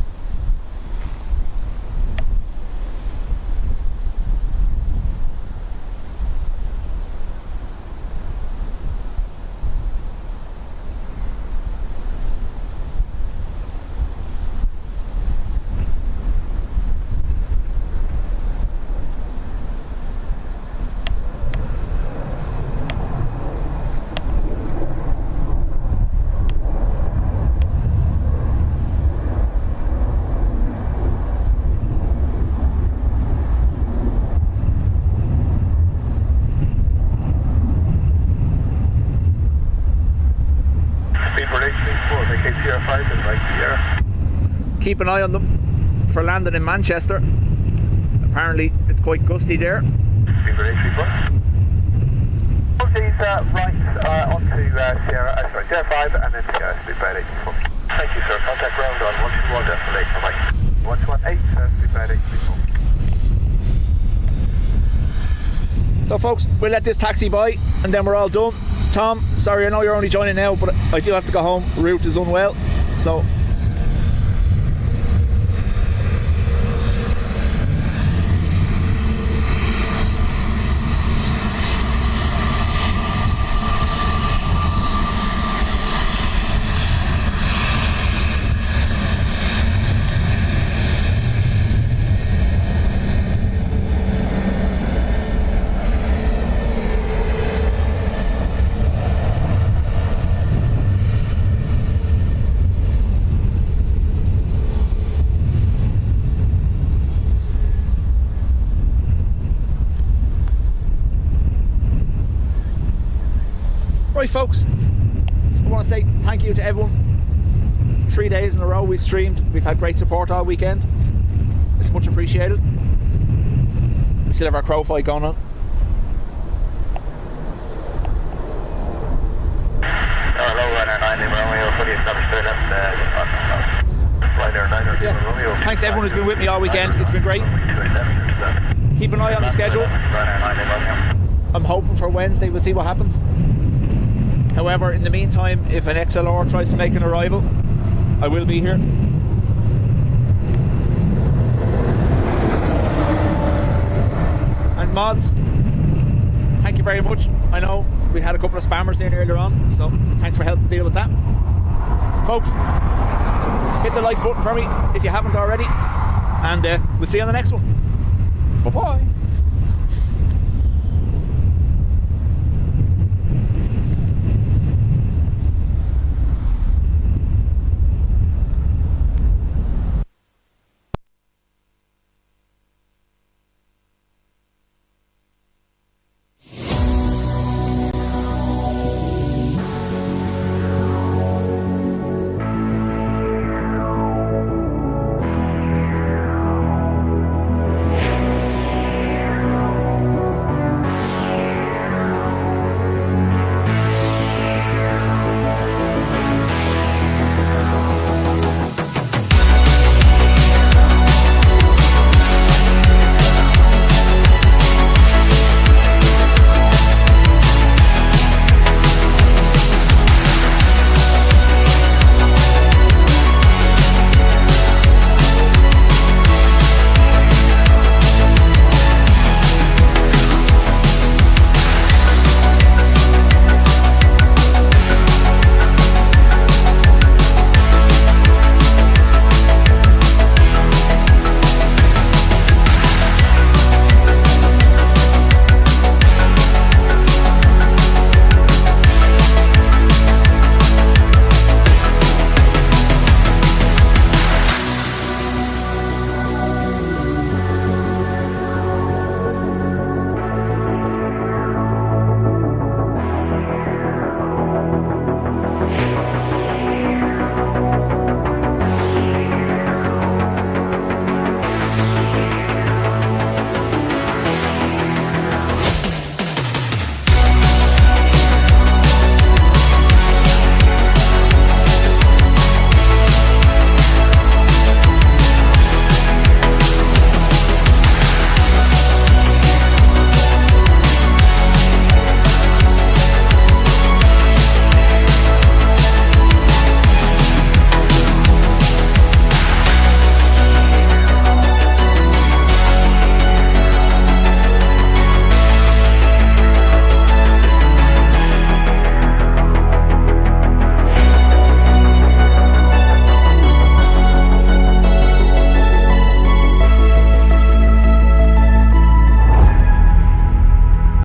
Keep an eye on them for landing in Manchester. Apparently it's quite gusty there. These right onto Sierra 5 and then Sierra Speedbird 84. Thank you, sir. Contact ground on 121 destination. Bye. 118, Speedbird 84. So folks, we'll let this taxi by and then we're all done. Tom, sorry, I know you're only joining now, but I do have to go home. Route is unwell, so right, folks, I want to say thank you to everyone. 3 days in a row we've streamed. We've had great support all weekend. It's much appreciated. We still have our crow fight going on. Hello, runner 9 Romeo, fully established left. Thanks to everyone who's been with me all weekend. It's been great. Keep an eye on the schedule. I'm hoping for Wednesday. We'll see what happens. However, in the meantime, if an XLR tries to make an arrival, I will be here. And mods, thank you very much. I know we had a couple of spammers in earlier on, so thanks for helping deal with that. Folks, hit the like button for me if you haven't already, and we'll see you on the next one. Bye-bye.